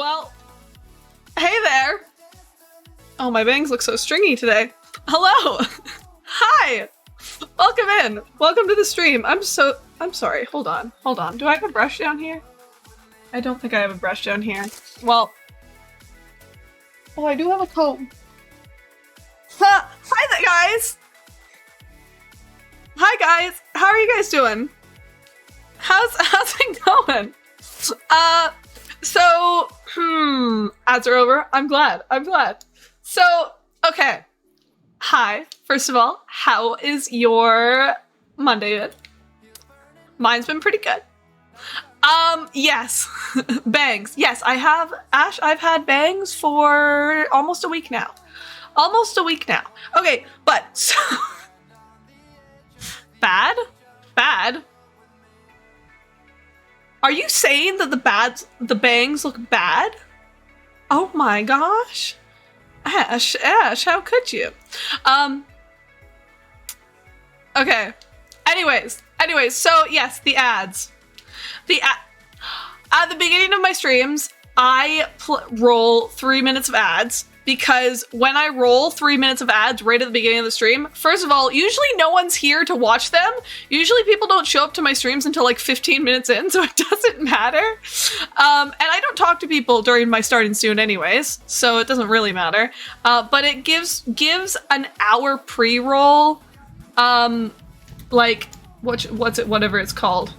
Well, hey there. Oh, my bangs look so stringy today. Hello. Hi. Welcome in. Welcome to the stream. I'm sorry. Hold on. Do I have a brush down here? I don't think I have a brush down here. Well, oh, I do have a comb. Hi there, guys. Hi, guys. How are you guys doing? How's it going? Ads are over. I'm glad. So, okay. Hi. First of all, how is your Monday been? Mine's been pretty good. Yes. Bangs. Yes, I have, Ash, I've had bangs for almost a week now. Okay, but, so... Bad? Are you saying that the bangs look bad? Oh my gosh. Ash, how could you? Okay. Anyways, so yes, the ads. At the beginning of my streams, I roll 3 minutes of ads, because when I roll 3 minutes of ads right at the beginning of the stream, first of all, usually no one's here to watch them. Usually people don't show up to my streams until like 15 minutes in, so it doesn't matter. And I don't talk to people during my starting soon anyways, so it doesn't really matter. But it gives an hour pre-roll, like, whatever it's called.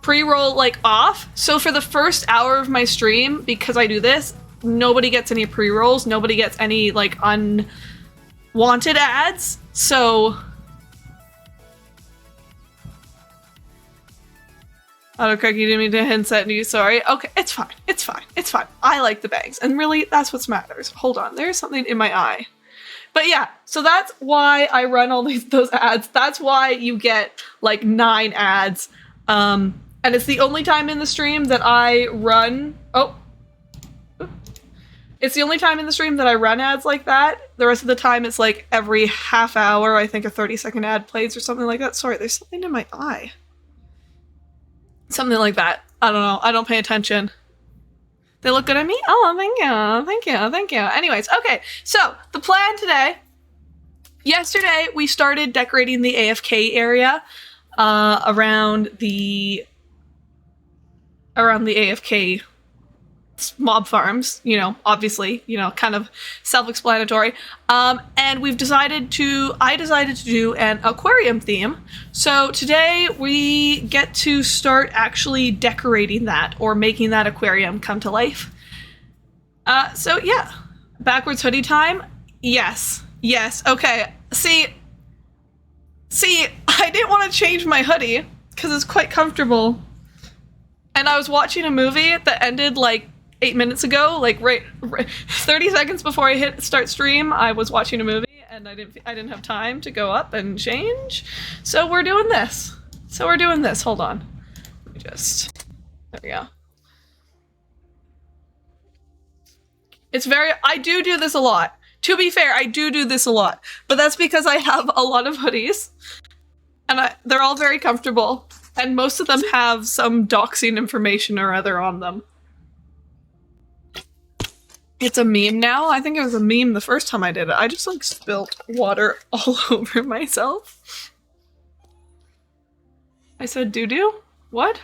Pre-roll, like, off. So for the first hour of my stream, because I do this, nobody gets any pre-rolls, nobody gets any, like, unwanted ads, so... Autocorrect, you didn't mean to hint at you, sorry. Okay, it's fine. I like the bangs, and really, that's what matters. Hold on, there's something in my eye. But yeah, so that's why I run all those ads. That's why you get, like, 9 ads. And it's the only time in the stream that I run... It's the only time in the stream that I run ads like that. The rest of the time it's like every half hour, I think a 30-second ad plays or something like that. Sorry, there's something in my eye. Something like that. I don't know. I don't pay attention. They look good at me? Oh, thank you. Anyways, okay. So, the plan today. Yesterday, we started decorating the AFK area around the AFK mob farms, you know, obviously, you know, kind of self-explanatory. And I decided to do an aquarium theme. So today we get to start actually decorating that, or making that aquarium come to life. So yeah, backwards hoodie time. Yes, okay. See, I didn't want to change my hoodie because it's quite comfortable. And I was watching a movie that ended like 8 minutes ago, like right 30 seconds before I hit start stream, I was watching a movie and I didn't have time to go up and change. So we're doing this. Hold on. Let me just, there we go. I do this a lot. To be fair, I do this a lot, but that's because I have a lot of hoodies and they're all very comfortable, and most of them have some doxing information or other on them. It's a meme now? I think it was a meme the first time I did it. I just, like, spilt water all over myself. I said doo-doo? What?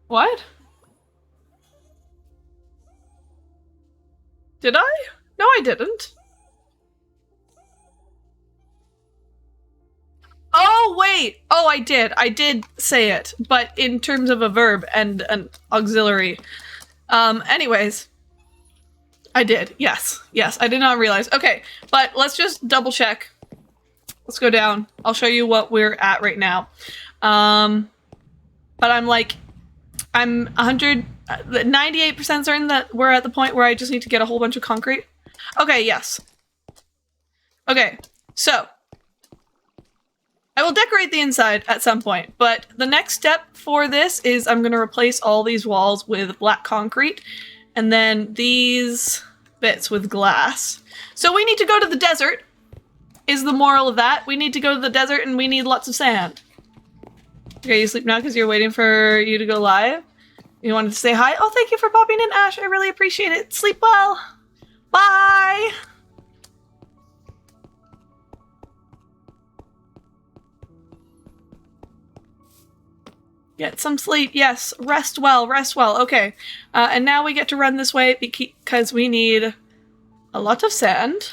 What? Did I? No, I didn't. Oh, wait! Oh, I did say it, but in terms of a verb and an auxiliary. Anyways, I did. Yes, I did not realize. Okay, but let's just double check. Let's go down. I'll show you what we're at right now. But I'm 98% certain that we're at the point where I just need to get a whole bunch of concrete. Okay, yes. Okay, so I will decorate the inside at some point, but the next step for this is I'm going to replace all these walls with black concrete, and then these bits with glass. So we need to go to the desert, is the moral of that. We need to go to the desert and we need lots of sand. Okay, you sleep now because you're waiting for you to go live? You wanted to say hi? Oh, thank you for popping in, Ash. I really appreciate it. Sleep well. Bye. Get some sleep. Yes. Rest well. Rest well. Okay. And now we get to run this way because we need a lot of sand.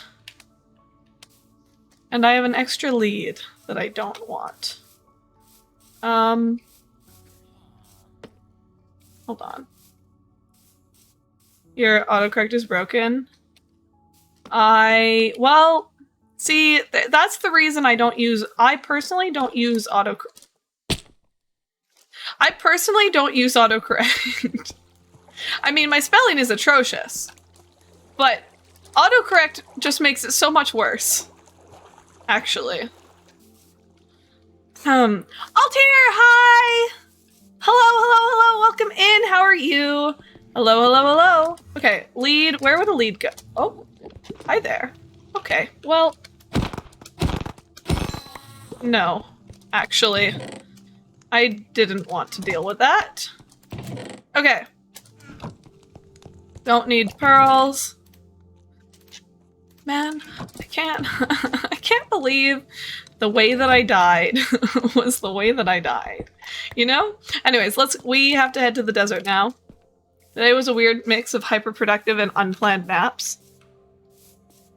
And I have an extra lead that I don't want. Hold on. Your autocorrect is broken. Well, see, that's the reason I personally don't use autocorrect. I mean, my spelling is atrocious, but autocorrect just makes it so much worse, actually. Altair, hi! Hello, welcome in, how are you? Hello. Okay, lead, where would the lead go? Oh, hi there. Okay, well, no, actually, I didn't want to deal with that. Okay. Don't need pearls. Man, I can't believe the way that I died was the way that I died. You know? Anyways, we have to head to the desert now. Today was a weird mix of hyperproductive and unplanned naps.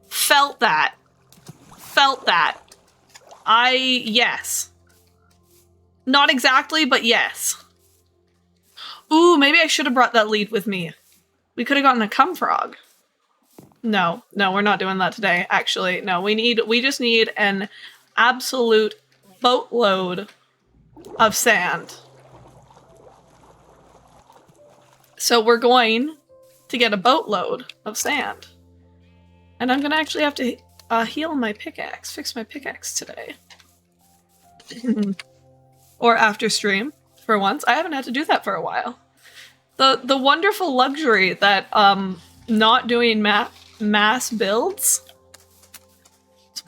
Felt that. Yes. Not exactly, but yes. Ooh, maybe I should have brought that lead with me. We could have gotten a cum frog. No, we're not doing that today. Actually, no, we just need an absolute boatload of sand. So we're going to get a boatload of sand. And I'm gonna actually have to heal my pickaxe, fix my pickaxe today. Or after stream, for once. I haven't had to do that for a while. The wonderful luxury that not doing mass builds,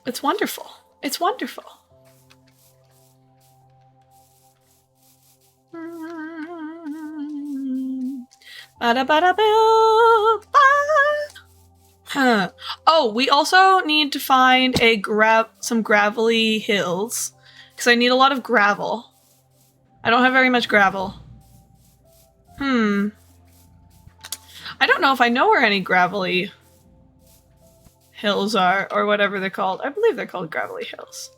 it's wonderful. It's wonderful. Oh, we also need to find some gravelly hills, because I need a lot of gravel. I don't have very much gravel. I don't know if I know where any gravelly hills are, or whatever they're called. I believe they're called gravelly hills.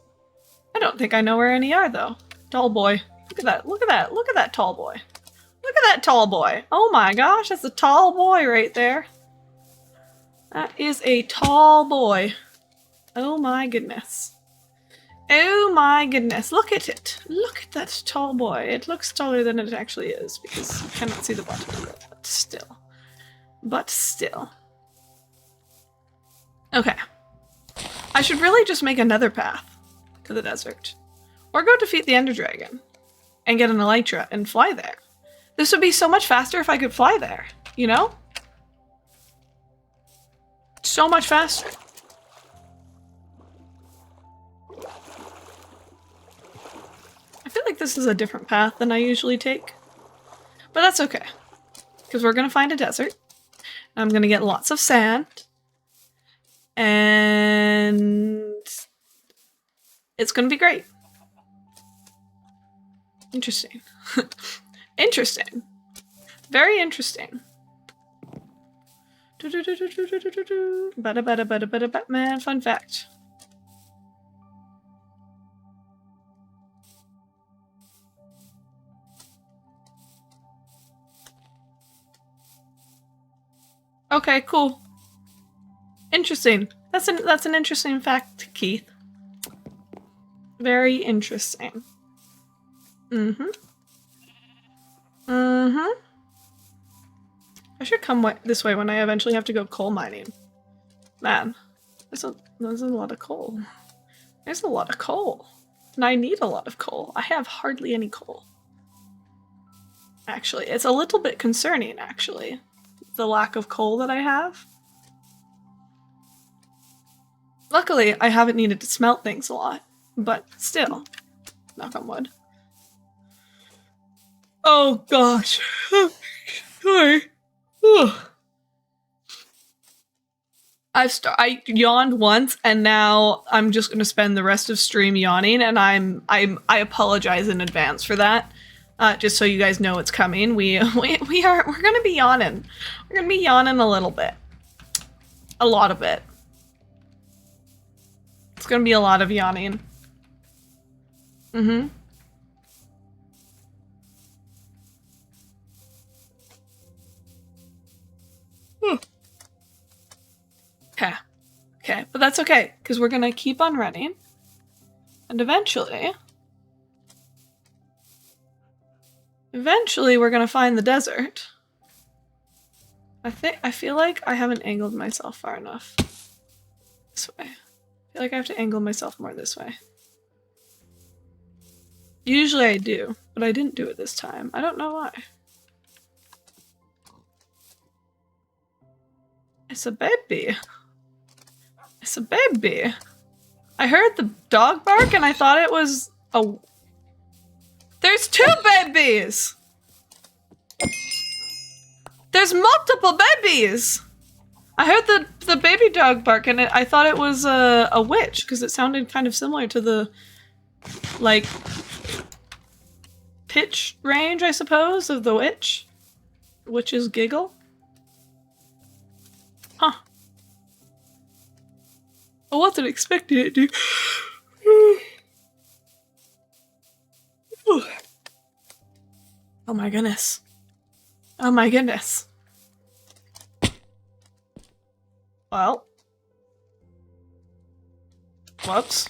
I don't think I know where any are, though. Tall boy. Look at that, look at that, look at that tall boy. Look at that tall boy. Oh my gosh, that's a tall boy right there. That is a tall boy. Oh my goodness. Oh my goodness, look at it. Look at that tall boy. It looks taller than it actually is because you cannot see the bottom of it, but still. But still. Okay. I should really just make another path to the desert. Or go defeat the Ender Dragon and get an Elytra and fly there. This would be so much faster if I could fly there, you know? So much faster. I feel like this is a different path than I usually take. But that's okay. Because we're going to find a desert. I'm going to get lots of sand. And it's going to be great. Interesting. Interesting. Very interesting. Batman fun fact. Okay, cool. Interesting. That's an interesting fact, Keith. Very interesting. I should come this way when I eventually have to go coal mining. Man, there's a lot of coal. There's a lot of coal. And I need a lot of coal. I have hardly any coal. Actually, it's a little bit concerning, actually. The lack of coal that I have. Luckily, I haven't needed to smelt things a lot. But still, knock on wood. Oh gosh. Sorry. I yawned once, and now I'm just gonna spend the rest of stream yawning, and I apologize in advance for that. Just so you guys know it's coming. We're gonna be yawning. We're gonna be yawning a little bit. A lot of it. It's gonna be a lot of yawning. Mm-hmm. Okay. Okay, but that's okay, because we're gonna keep on running. And eventually we're gonna find the desert. I feel like I haven't angled myself far enough. This way. I feel like I have to angle myself more this way. Usually I do, but I didn't do it this time. I don't know why. It's a baby. It's a baby. I heard the dog bark and I thought it was a... There's two babies! There's multiple babies! I heard the baby dog bark and I thought it was a witch because it sounded kind of similar to the, like, pitch range, I suppose, of the witch. Witch's giggle. Huh. I wasn't expecting it to. Oh my goodness. Oh my goodness. Well. Whoops.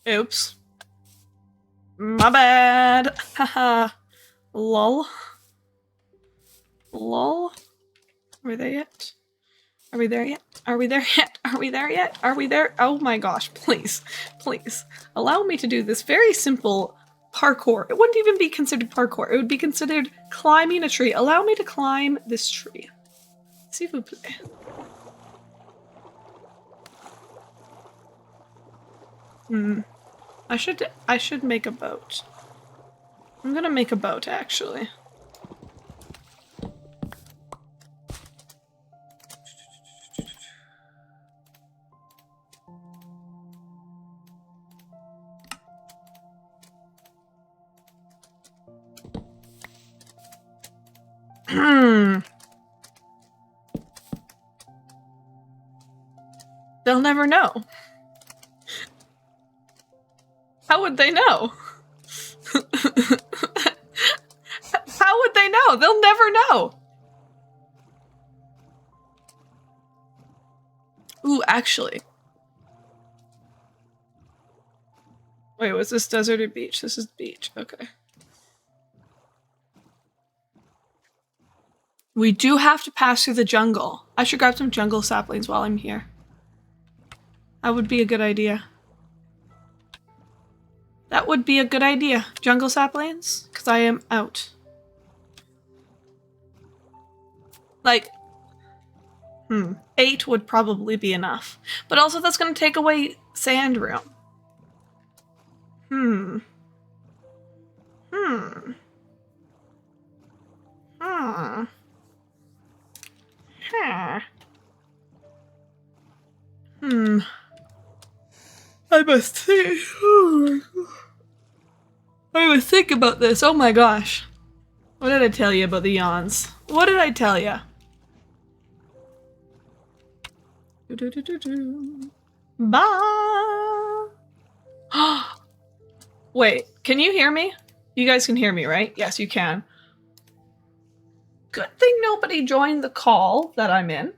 Oops. My bad. Haha. Lol. Lol. Are we there yet? Are we there yet? Are we there yet? Are we there yet? Are we there? Oh my gosh, please. Please. Allow me to do this very simple parkour. It wouldn't even be considered parkour. It would be considered climbing a tree. Allow me to climb this tree. S'il vous plaît. I should make a boat. I'm gonna make a boat, actually. They'll never know. How would they know? How would they know? They'll never know. Ooh, actually. Wait, was this desert or beach? This is beach. Okay. We do have to pass through the jungle. I should grab some jungle saplings while I'm here. That would be a good idea. That would be a good idea. Jungle saplings? Because I am out. Like, 8 would probably be enough. But also that's going to take away sand room. I must think. I must think about this. Oh my gosh. What did I tell you about the yawns? What did I tell you? Bye. Wait, can you hear me? You guys can hear me, right? Yes, you can. Good thing nobody joined the call that I'm in.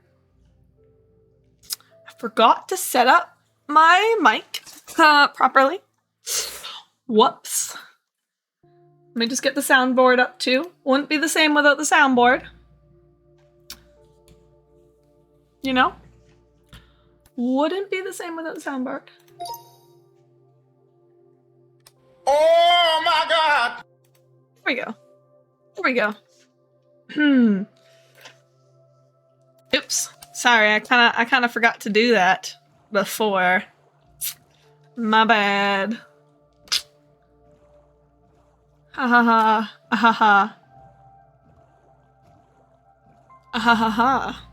I forgot to set up my mic properly. Whoops. Let me just get the soundboard up too. Wouldn't be the same without the soundboard. You know? Wouldn't be the same without the soundboard. Oh my God! There we go. There we go. Oops. Sorry, I kinda forgot to do that before. My bad. Ha ha ha. Ah ha ha. Ah ha ha ha.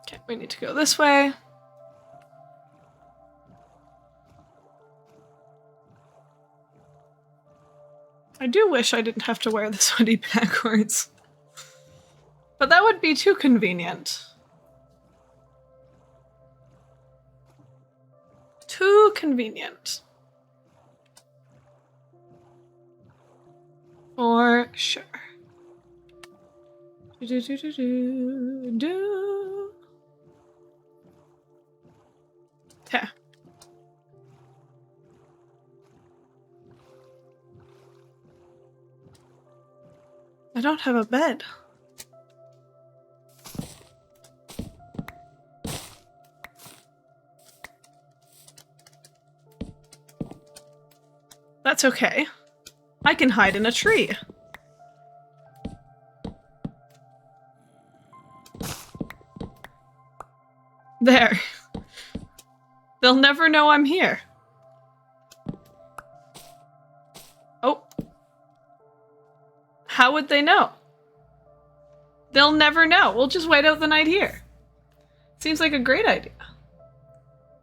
Okay, we need to go this way. I do wish I didn't have to wear this hoodie backwards. But that would be too convenient. Too convenient. For sure. Do. Okay. I don't have a bed. That's okay. I can hide in a tree. There. They'll never know I'm here. Oh. How would they know? They'll never know. We'll just wait out the night here. Seems like a great idea.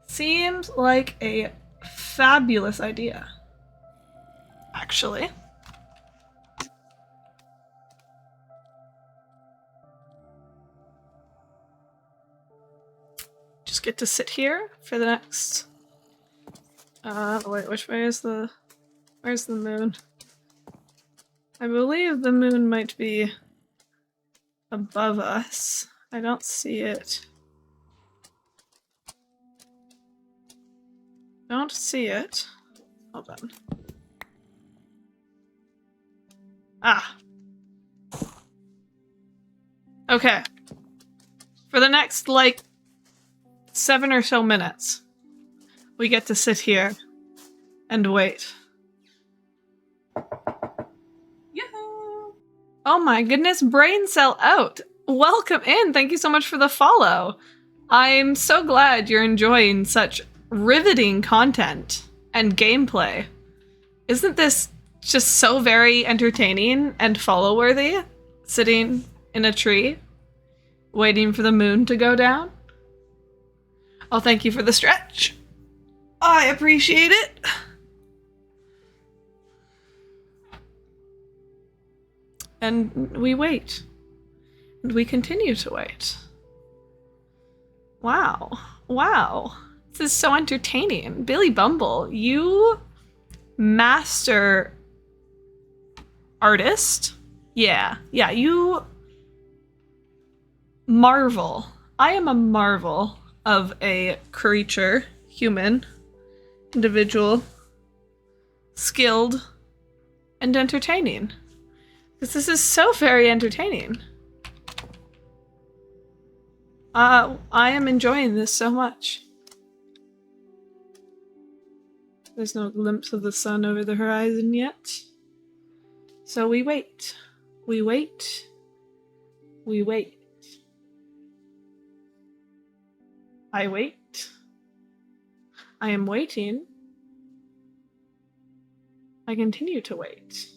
Seems like a fabulous idea. Actually. Just get to sit here for the next... wait, which way is the... Where's the moon? I believe the moon might be above us. I don't see it. Don't see it. Hold on. Ah. Okay. For the next, like, 7 or so minutes, we get to sit here and wait. Yoo-hoo! Oh my goodness, brain cell out! Welcome in! Thank you so much for the follow! I'm so glad you're enjoying such riveting content and gameplay. Isn't this just so very entertaining and follow-worthy? Sitting in a tree, waiting for the moon to go down? Oh, thank you for the stretch. I appreciate it. And we wait. And we continue to wait. Wow. Wow. This is so entertaining. Billy Bumble, you master artist? Yeah, you marvel. I am a marvel of a creature, human, individual, skilled, and entertaining. Because this is so very entertaining. I am enjoying this so much. There's no glimpse of the sun over the horizon yet. So we wait. We wait. We wait. I wait. I am waiting. I continue to wait.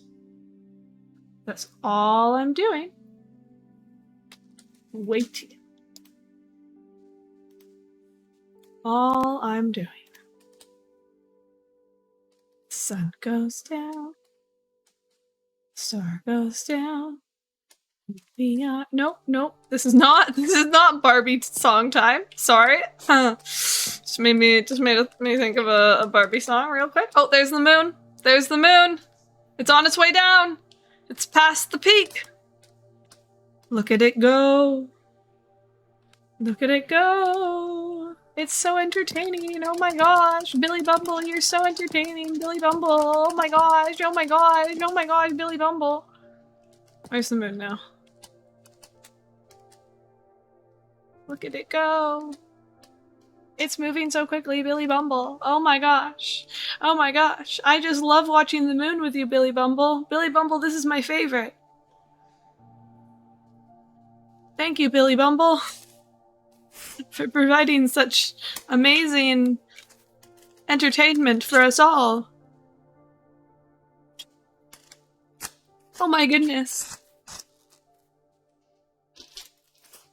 That's all I'm doing. Waiting. All I'm doing. Sun goes down. Star goes down. Nope. This is not Barbie song time. Sorry. just made me think of a Barbie song real quick. Oh, there's the moon. There's the moon. It's on its way down. It's past the peak. Look at it go. Look at it go. It's so entertaining. Oh my gosh. Billy Bumble, you're so entertaining. Billy Bumble. Oh my gosh. Oh my gosh. Oh my gosh, Billy Bumble. Where's the moon now? Look at it go. It's moving so quickly, Billy Bumble. Oh my gosh. Oh my gosh. I just love watching the moon with you, Billy Bumble. Billy Bumble, this is my favorite. Thank you, Billy Bumble. for providing such amazing entertainment for us all. Oh my goodness.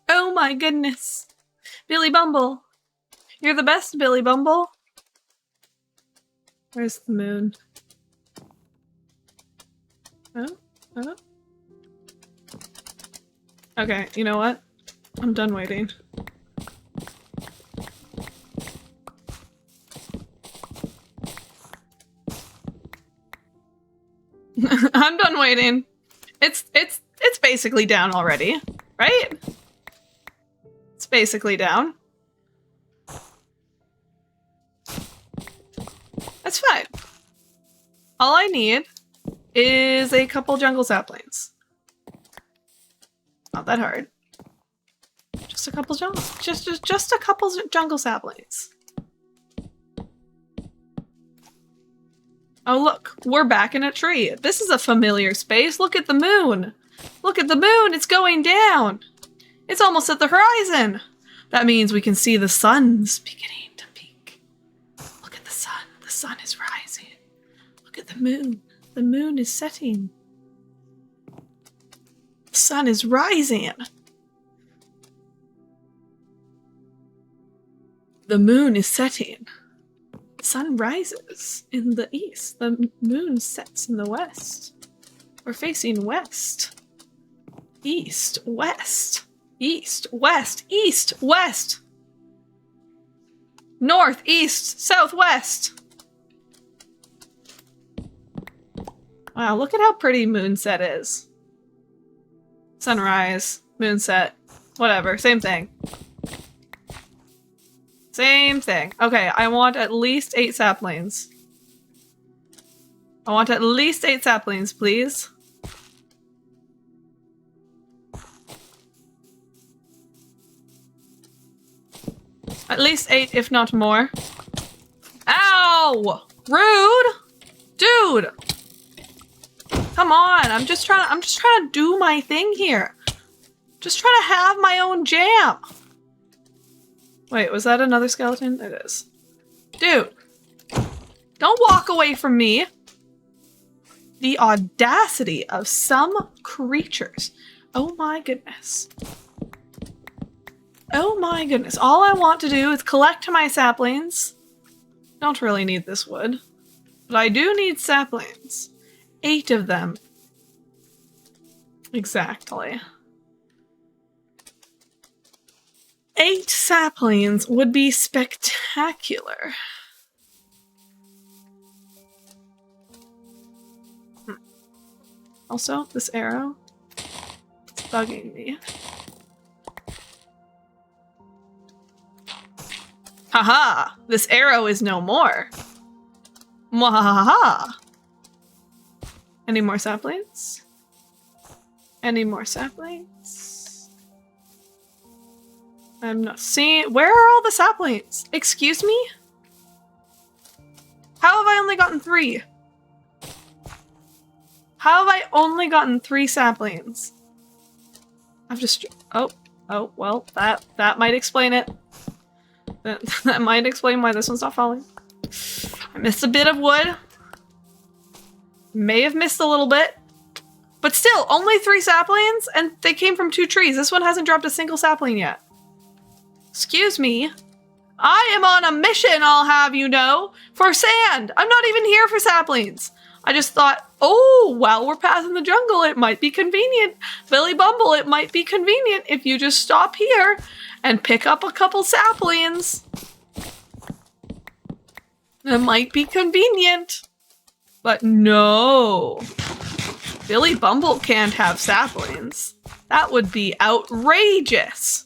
Oh my goodness. Billy Bumble. You're the best, Billy Bumble. Where's the moon? Oh? Oh? Okay, you know what? I'm done waiting. I'm done waiting. It's basically down already, right? It's basically down. That's fine. All I need is a couple jungle saplings. Not that hard. Just a couple jungle, just a couple jungle saplings. Oh look, we're back in a tree. This is a familiar space. Look at the moon. Look at the moon, it's going down. It's almost at the horizon. That means we can see the sun's beginning to peak. Look at the sun is rising. Look at the moon is setting. The sun is rising. The moon is setting. The sun rises in the east. The moon sets in the west. We're facing west. East, west. East, west, east, west. North, east, southwest. Wow, look at how pretty moonset is. Sunrise, moonset, whatever, same thing. Same thing. Okay, I want at least 8 saplings. I want at least 8 saplings, please. At least 8, if not more. Ow! Rude! Dude! Come on, I'm just trying to do my thing here. Just trying to have my own jam. Wait, was that another skeleton? It is. Dude! Don't walk away from me! The audacity of some creatures. Oh my goodness. Oh my goodness. All I want to do is collect my saplings. Don't really need this wood. But I do need saplings. 8 of them. Exactly. 8 saplings would be spectacular. Also, this arrow, it's bugging me. Haha! This arrow is no more. Mwahaha! Any more saplings? Any more saplings? I'm not seeing- where are all the saplings? Excuse me? How have I only gotten 3? How have I only gotten 3 saplings? I've just- oh, well, that might explain it. That might explain why this one's not falling. I missed a bit of wood. May have missed a little bit. But still, only 3 saplings, and they came from 2 trees. This one hasn't dropped a single sapling yet. Excuse me. I am on a mission, I'll have you know, for sand. I'm not even here for saplings. I just thought, oh, while we're passing the jungle, it might be convenient. Billy Bumble, it might be convenient if you just stop here and pick up a couple saplings. It might be convenient. But no. Billy Bumble can't have saplings. That would be outrageous.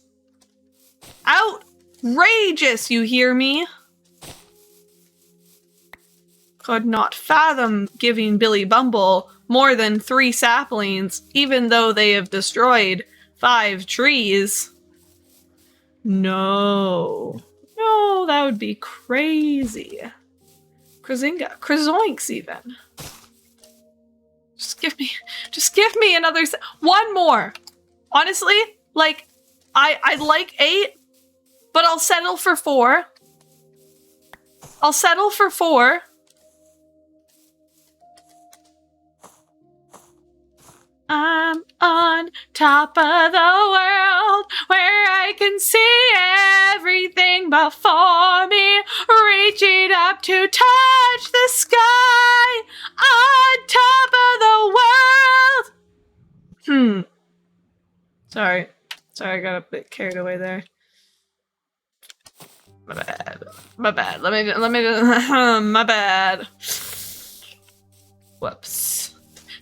Outrageous, you hear me? Could not fathom giving Billy Bumble more than 3 saplings, even though they have destroyed 5 trees. No. No, that would be crazy. Krazinga. Krazoinks even. Just give me another one more. Honestly, like, I'd like 8, But I'll settle for 4. I'll settle for 4. I'm on top of the world where I can see everything before me, reaching up to touch the sky on top of the world. Sorry, I got a bit carried away there. My bad. Let me my bad. Whoops.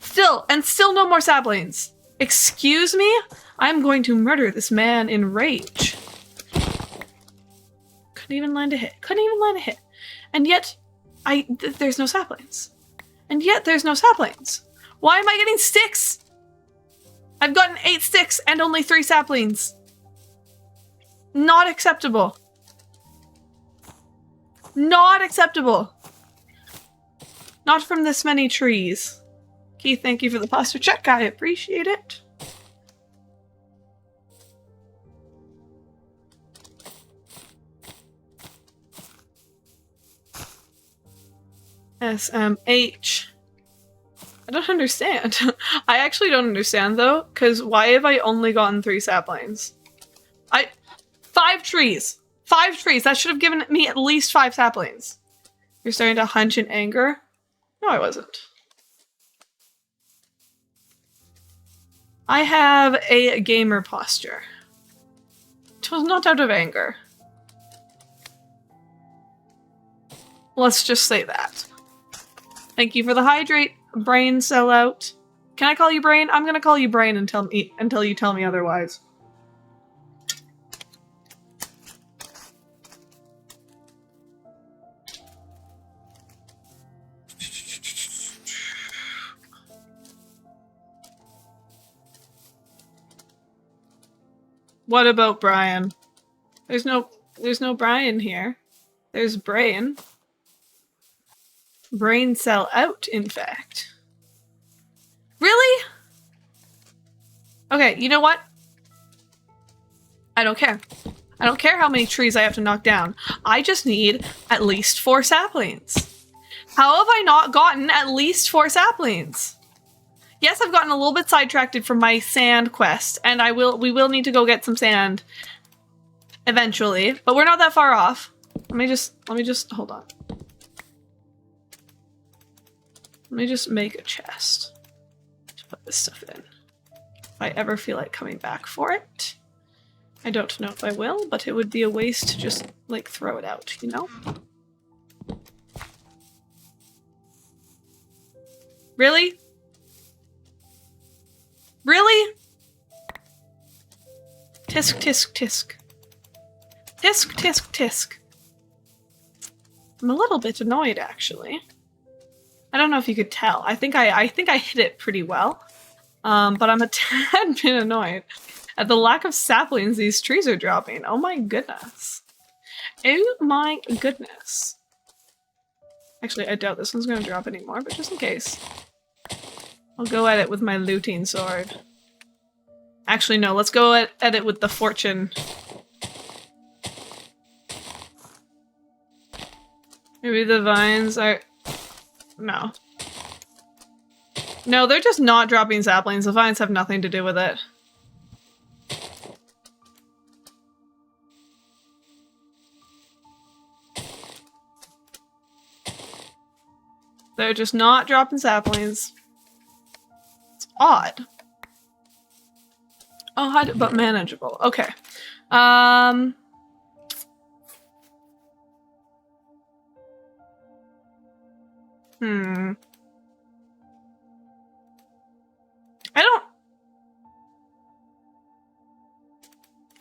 Still no more saplings. Excuse me? I'm going to murder this man in rage. Couldn't even land a hit. And yet, there's no saplings. Why am I getting sticks? I've gotten 8 sticks and only 3 saplings. Not acceptable. Not acceptable. Not from this many trees. Keith, thank you for the posture check. I appreciate it. SMH. I don't understand. I actually don't understand though, because why have I only gotten 3 saplings? 5 trees! 5 trees! That should have given me at least 5 saplings. You're starting to hunch in anger? No, I wasn't. I have a gamer posture. It was not out of anger. Let's just say that. Thank you for the hydrate, brain sellout. Can I call you brain? I'm gonna call you brain until you tell me otherwise. What about Brian? There's no Brian here. There's Brain. Brain cell out, in fact. Really? Okay, you know what? I don't care. I don't care how many trees I have to knock down. I just need at least 4 saplings. How have I not gotten at least 4 saplings? Yes, I've gotten a little bit sidetracked from my sand quest, and we will need to go get some sand eventually, but we're not that far off. Let me just hold on. Let me just make a chest to put this stuff in. If I ever feel like coming back for it. I don't know if I will, but it would be a waste to just, like, throw it out, you know? Really? Really? Tisk, tisk, tisk. Tisk, tisk, tisk. I'm a little bit annoyed, actually. I don't know if you could tell. I think I hit it pretty well. But I'm a tad bit annoyed at the lack of saplings these trees are dropping. Oh my goodness. Oh my goodness. Actually, I doubt this one's gonna drop anymore, but just in case. I'll go at it with my looting sword. Actually, no, let's go at it with the fortune. Maybe the vines are... No. No, they're just not dropping saplings. The vines have nothing to do with it. They're just not dropping saplings. It's odd. Odd, but manageable. Okay. I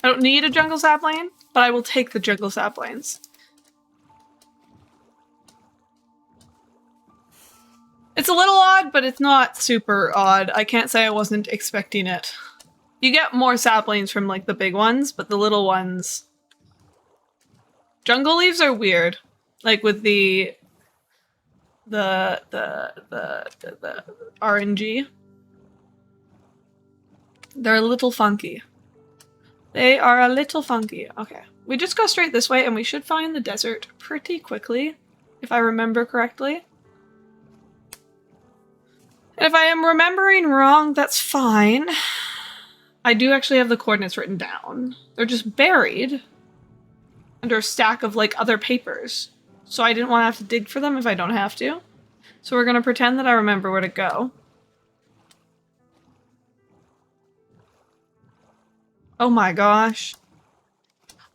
don't need a jungle sapling, but I will take the jungle saplings. It's a little odd, but it's not super odd. I can't say I wasn't expecting it. You get more saplings from, like, the big ones, but the little ones... Jungle leaves are weird. Like, with the RNG. They're a little funky. They are a little funky. Okay. We just go straight this way and we should find the desert pretty quickly, if I remember correctly. And if I am remembering wrong, that's fine. I do actually have the coordinates written down. They're just buried under a stack of like other papers. So I didn't want to have to dig for them if I don't have to. So we're going to pretend that I remember where to go. Oh my gosh.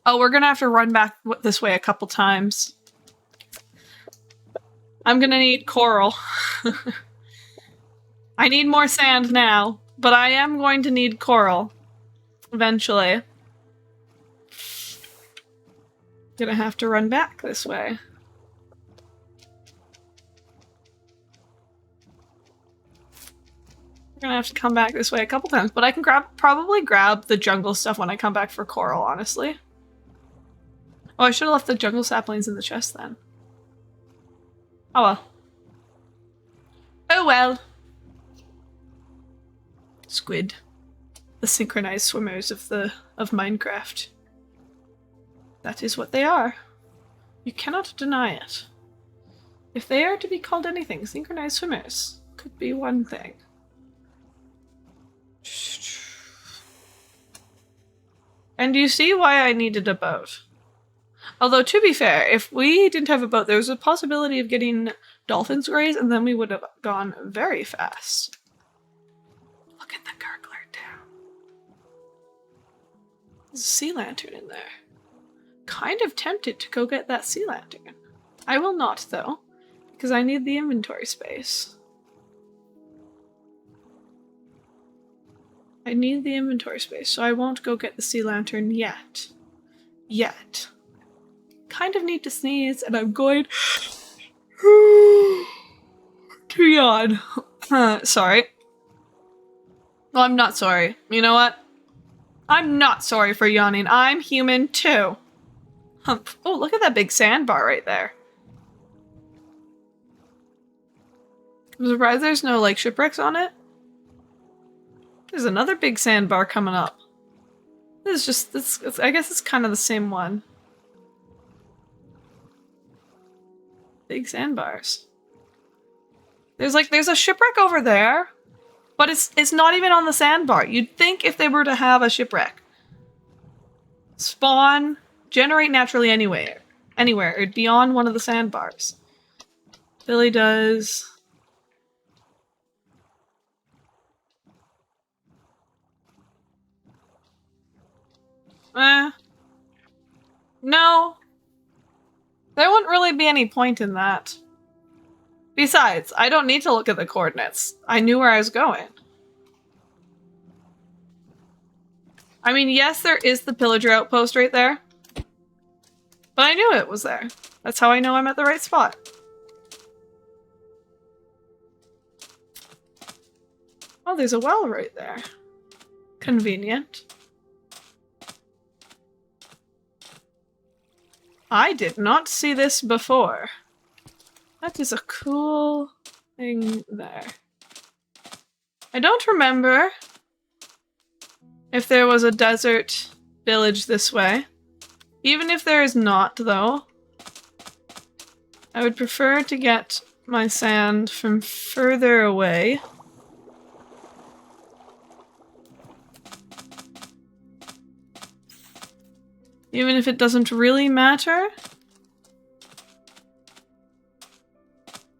Oh, we're gonna have to run back this way a couple times. I'm gonna need coral. I need more sand now, but I am going to need coral. Eventually. Gonna have to run back this way. Gonna have to come back this way a couple times, but I can probably grab the jungle stuff when I come back for coral, honestly. Oh, I should have left the jungle saplings in the chest then. Oh well. Oh well. Squid. The synchronized swimmers of Minecraft. That is what they are. You cannot deny it. If they are to be called anything, synchronized swimmers could be one thing. And you see why I needed a boat. Although, to be fair, if we didn't have a boat, there was a possibility of getting dolphins graze, and then we would have gone very fast. Look at the gurgler down. There's a sea lantern in there. Kind of tempted to go get that sea lantern. I will not, though, because I need the inventory space. I need the inventory space, so I won't go get the sea lantern yet. Yet. Kind of need to sneeze, and I'm going to yawn. Sorry. Well, I'm not sorry. You know what? I'm not sorry for yawning. I'm human too. Hump. Oh, look at that big sandbar right there. I'm surprised there's no, like, shipwrecks on it. There's another big sandbar coming up. This is just, I guess it's kind of the same one. Big sandbars. There's a shipwreck over there, but it's not even on the sandbar. You'd think if they were to have a shipwreck, spawn, generate naturally anywhere, it'd be on one of the sandbars. Billy does. No. There wouldn't really be any point in that. Besides, I don't need to look at the coordinates. I knew where I was going. I mean, yes, there is the pillager outpost right there. But I knew it was there. That's how I know I'm at the right spot. Oh, there's a well right there. Convenient. I did not see this before. That is a cool thing there. I don't remember if there was a desert village this way. Even if there is not, though, I would prefer to get my sand from further away. Even if it doesn't really matter.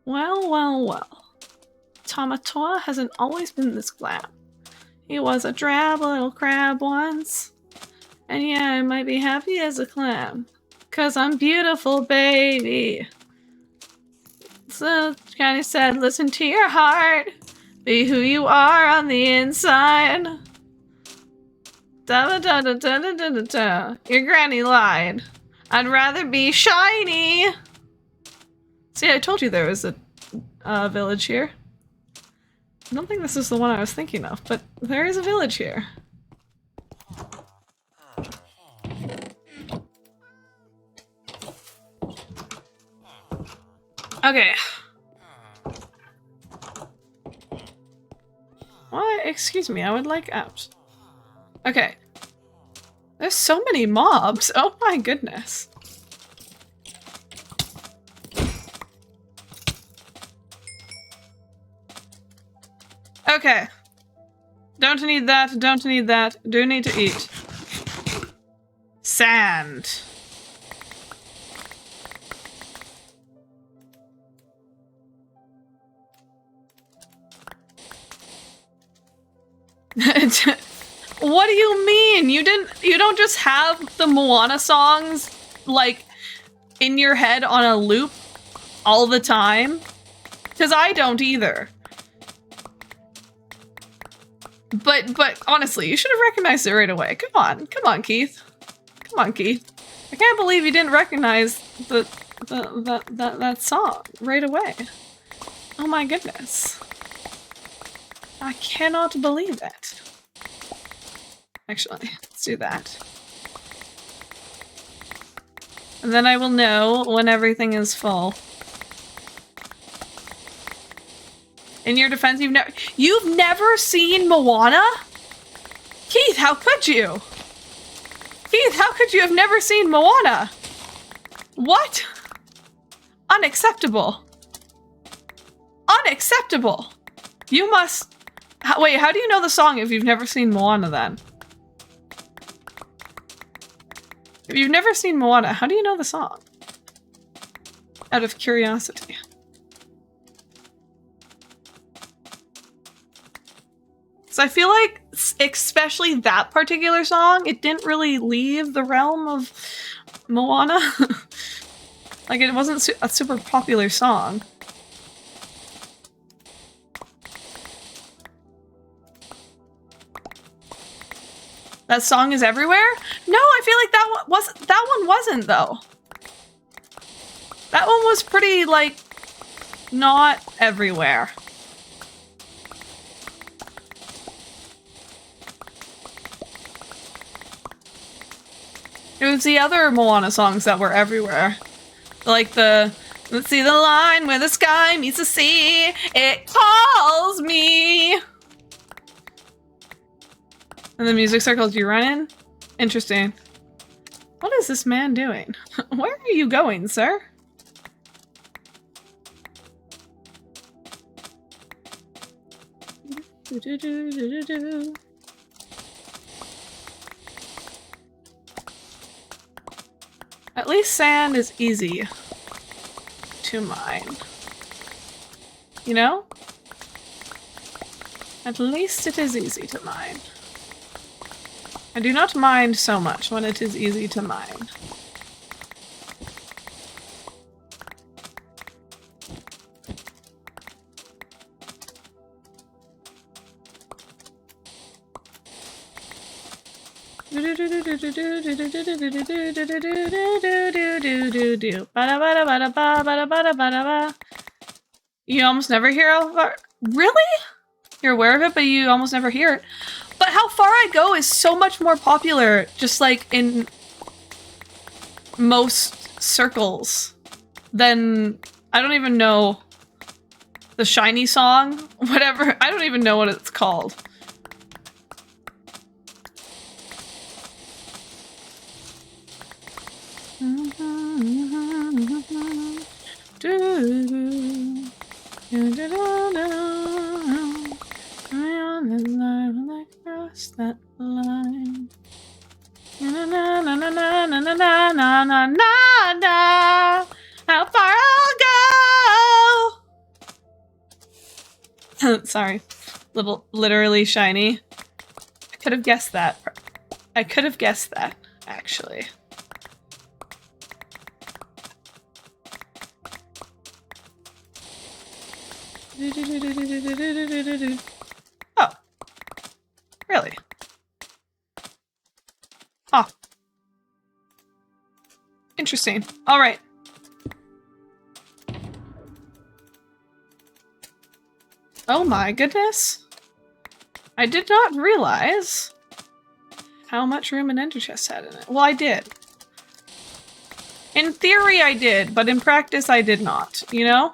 Well, well, well. Tamatoa hasn't always been this glam. He was a drab little crab once. And yeah, I might be happy as a clam. 'Cause I'm beautiful, baby. So, kinda said, listen to your heart. Be who you are on the inside. Da da da da da da da da. Your granny lied. I'd rather be shiny. See, I told you there was a village here. I don't think this is the one I was thinking of, but there is a village here. Okay. What? Excuse me, I would like out. Okay. There's so many mobs. Oh my goodness. Okay. Don't need that, don't need that. Do need to eat. Sand. What do you mean? You don't just have the Moana songs like in your head on a loop all the time? 'Cause I don't either. But honestly, you should have recognized it right away. Come on, Keith. Come on, Keith. I can't believe you didn't recognize that song right away. Oh my goodness. I cannot believe it. Actually, let's do that. And then I will know when everything is full. In your defense, you've never seen Moana? Keith, how could you? Keith, how could you have never seen Moana? What? Unacceptable. Unacceptable. You must... Wait, how do you know the song if you've never seen Moana then? If you've never seen Moana, how do you know the song? Out of curiosity. So I feel like, especially that particular song, it didn't really leave the realm of Moana. Like, it wasn't a super popular song. That song is everywhere? No, I feel like that one wasn't though. That one was pretty like not everywhere. It was the other Moana songs that were everywhere. Like let's see the line where the sky meets the sea, it calls me. And the music circles you run in? Interesting. What is this man doing? Where are you going, sir? At least sand is easy to mine. You know? At least it is easy to mine. I do not mind so much when it is easy to mine. You almost never hear Alvar. Really? You're aware of it, but you almost never hear it. But How Far I Go is so much more popular, just like in most circles, than, I don't even know, the Shiny song? Whatever, I don't even know what it's called. That line. Na na na na na na na na na na na na. How far I'll go. Sorry, literally Shiny. I could have guessed that. I could have guessed that actually. Oh. Really? Oh. Interesting. All right. Oh my goodness. I did not realize how much room an ender chest had in it. Well, I did. In theory, I did, but in practice, I did not, you know?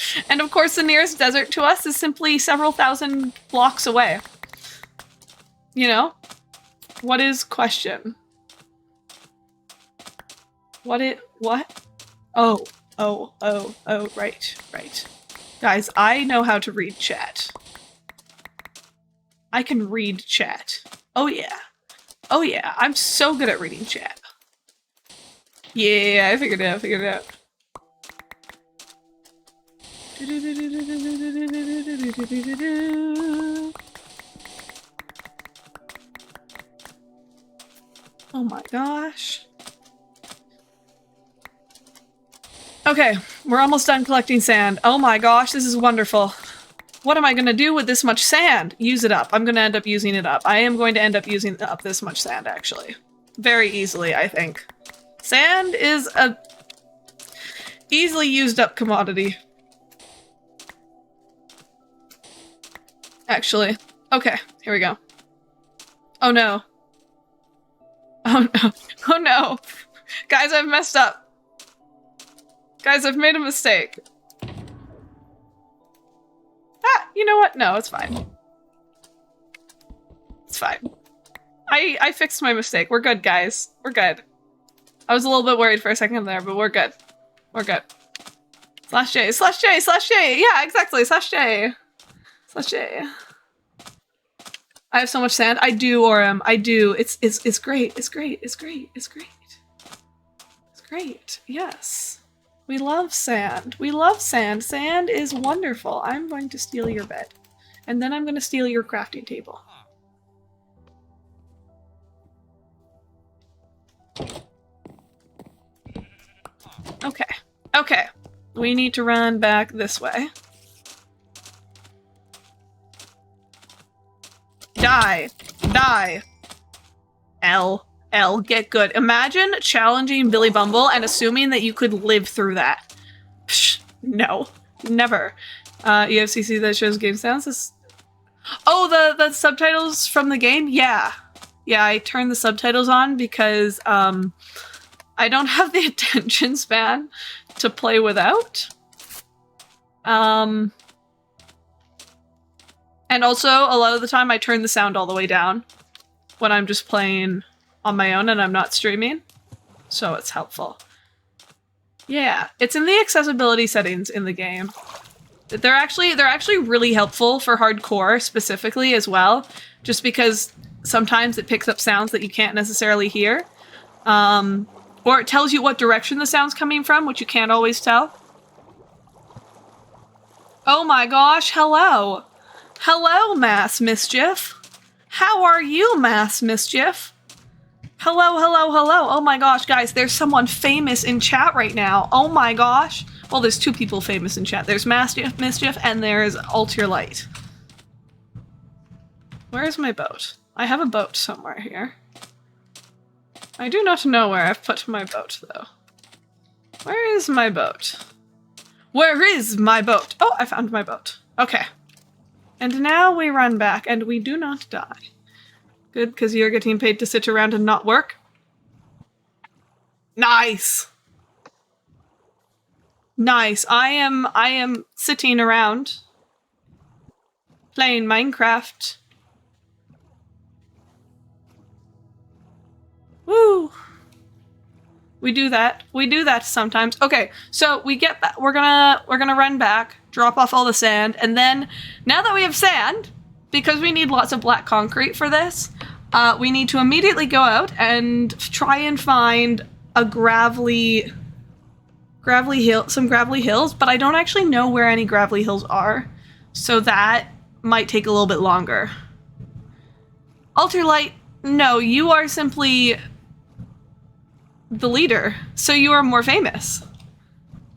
And of course, the nearest desert to us is simply several thousand blocks away. You know? What is question? What? Oh, right. Guys, I know how to read chat. I can read chat. Oh yeah, I'm so good at reading chat. Yeah, I figured it out. Oh my gosh. Okay, we're almost done collecting sand. Oh my gosh, this is wonderful. What am I gonna do with this much sand? Use it up. I'm gonna end up using it up. I am going to end up using up this much sand, actually. Very easily, I think. Sand is a easily used up commodity. Actually. Okay, here we go. Oh no. Oh no. Oh no. Guys, I've messed up. Guys, I've made a mistake. Ah, you know what? No, it's fine. It's fine. I fixed my mistake. We're good, guys. We're good. I was a little bit worried for a second there, but we're good. We're good. /J, /J, /J! Yeah, exactly, /J. /J. I have so much sand. I do, Orem. I do. It's great. It's great. It's great. It's great. It's great. Yes. We love sand. We love sand. Sand is wonderful. I'm going to steal your bed. And then I'm going to steal your crafting table. Okay. Okay. We need to run back this way. Die. Die. L. Get good. Imagine challenging Billy Bumble and assuming that you could live through that. Psh, no. Never. EFCC that shows game sounds is... Oh, the subtitles from the game? Yeah. Yeah, I turned the subtitles on because, I don't have the attention span to play without. And also, a lot of the time I turn the sound all the way down when I'm just playing on my own and I'm not streaming. So it's helpful. Yeah, it's in the accessibility settings in the game. They're actually really helpful for hardcore specifically as well, just because sometimes it picks up sounds that you can't necessarily hear. Or it tells you what direction the sound's coming from, which you can't always tell. Oh my gosh, hello! Hello, Mass Mischief! How are you, Mass Mischief? Hello, hello, hello! Oh my gosh, guys, there's someone famous in chat right now. Oh my gosh! Well, there's two people famous in chat. There's Mass Mischief and there's Altir Light. Where is my boat? I have a boat somewhere here. I do not know where I've put my boat, though. Where is my boat? Where is my boat? Oh, I found my boat. Okay. And now we run back, and we do not die. Good, because you're getting paid to sit around and not work. Nice! Nice. I am sitting around playing Minecraft. Woo! We do that. We do that sometimes. Okay, so we get back. We're gonna run back, drop off all the sand, and then now that we have sand, because we need lots of black concrete for this, we need to immediately go out and try and find a gravelly hill, some gravelly hills, but I don't actually know where any gravelly hills are, so that might take a little bit longer. Altir Light, no, you are simply the leader, so you are more famous.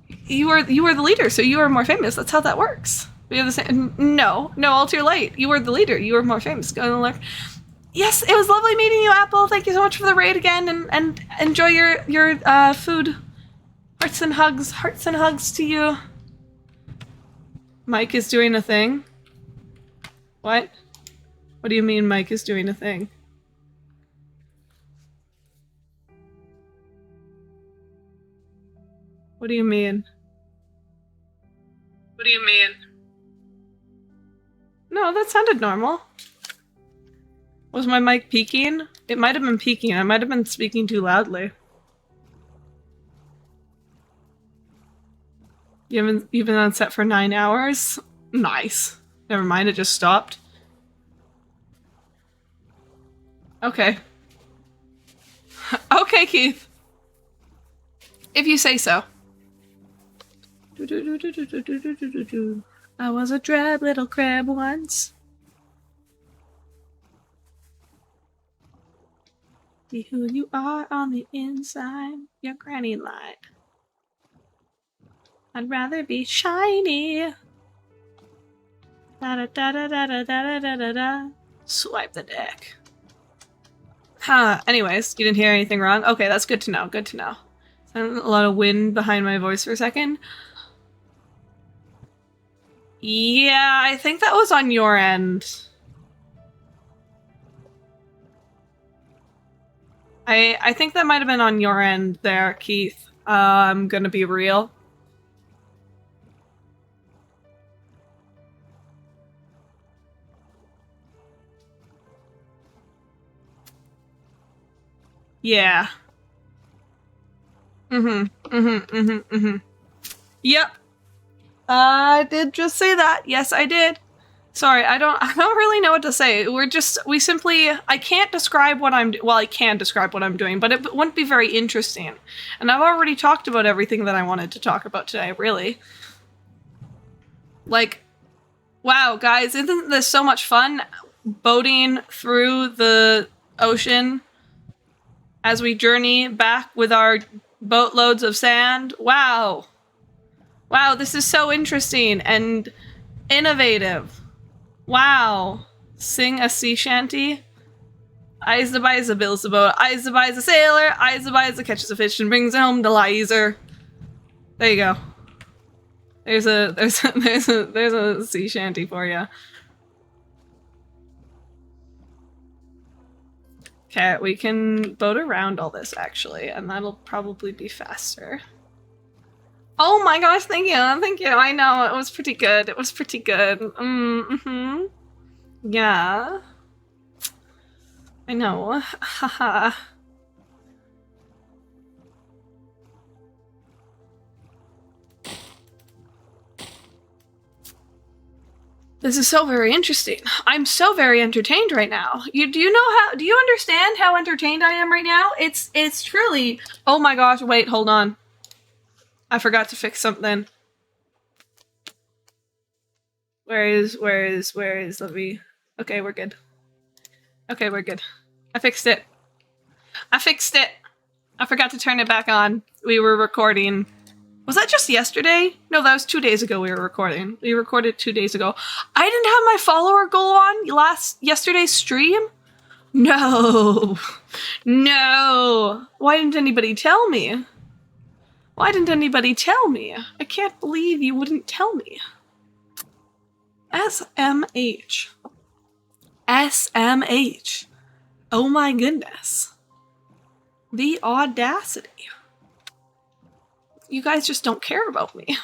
You are the leader, so you are more famous. That's how that works. We have the same. No, Altir Light, you are the leader. You are more famous. Go and look. Yes, it was lovely meeting you, Apple. Thank you so much for the raid again, and enjoy your food. Hearts and hugs to you. Mike is doing a thing. What? What do you mean Mike is doing a thing? What do you mean? What do you mean? No, that sounded normal. Was my mic peaking? It might have been peaking. I might have been speaking too loudly. You've been on set for 9 hours? Nice. Never mind, it just stopped. Okay. Okay, Keith. If you say so. I was a drab little crab once. Be who you are on the inside. Your granny lied. I'd rather be shiny. Da da da da da da da da da da. Swipe the deck. Huh. Anyways, you didn't hear anything wrong? Okay, that's good to know. Good to know. A lot of wind behind my voice for a second. Yeah, I think that was on your end. I think that might have been on your end there, Keith. I'm gonna be real. Yeah. Yep. I did just say that. Yes, I did. Sorry, I don't really know what to say. I can't describe what well, I can describe what I'm doing, but it wouldn't be very interesting. And I've already talked about everything that I wanted to talk about today, really. Like, wow, guys, isn't this so much fun? Boating through the ocean as we journey back with our boatloads of sand. Wow. Wow, this is so interesting and innovative. Wow. Sing a sea shanty. Isa builds a boat. Isa a sailor. Isa catches a fish and brings it home to Lizer. There you go. There's a sea shanty for you. Okay, we can boat around all this actually, and that'll probably be faster. Oh my gosh, thank you, thank you. I know, it was pretty good. It was pretty good. Yeah. I know. Haha. This is so very interesting. I'm so very entertained right now. Do you understand how entertained I am right now? It's truly, oh my gosh, wait, hold on. I forgot to fix something. Where is, let me, okay, we're good. Okay, we're good. I fixed it. I forgot to turn it back on. We were recording. Was that just yesterday? No, that was 2 days ago we were recording. We recorded 2 days ago. I didn't have my follower goal on yesterday's stream? No. No. Why didn't anybody tell me? Why didn't anybody tell me? I can't believe you wouldn't tell me. SMH. SMH. Oh my goodness. The audacity. You guys just don't care about me.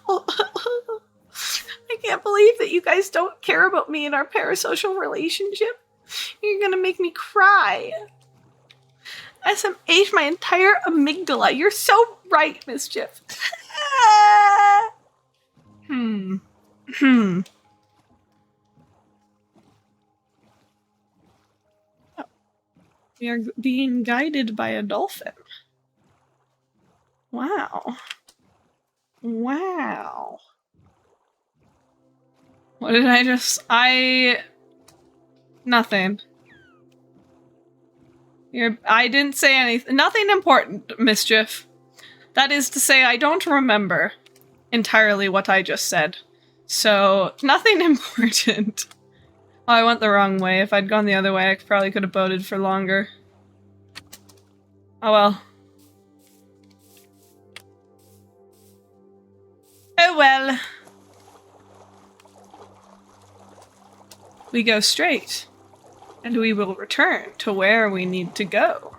I can't believe that you guys don't care about me in our parasocial relationship. You're gonna make me cry. SMH my entire amygdala. You're so right, Mischief. We are being guided by a dolphin. Wow. Wow. What did nothing. I didn't say anything. Nothing important, Mischief. That is to say, I don't remember entirely what I just said. So, nothing important. Oh, I went the wrong way. If I'd gone the other way, I probably could have boated for longer. Oh well. Oh well. We go straight, and we will return to where we need to go.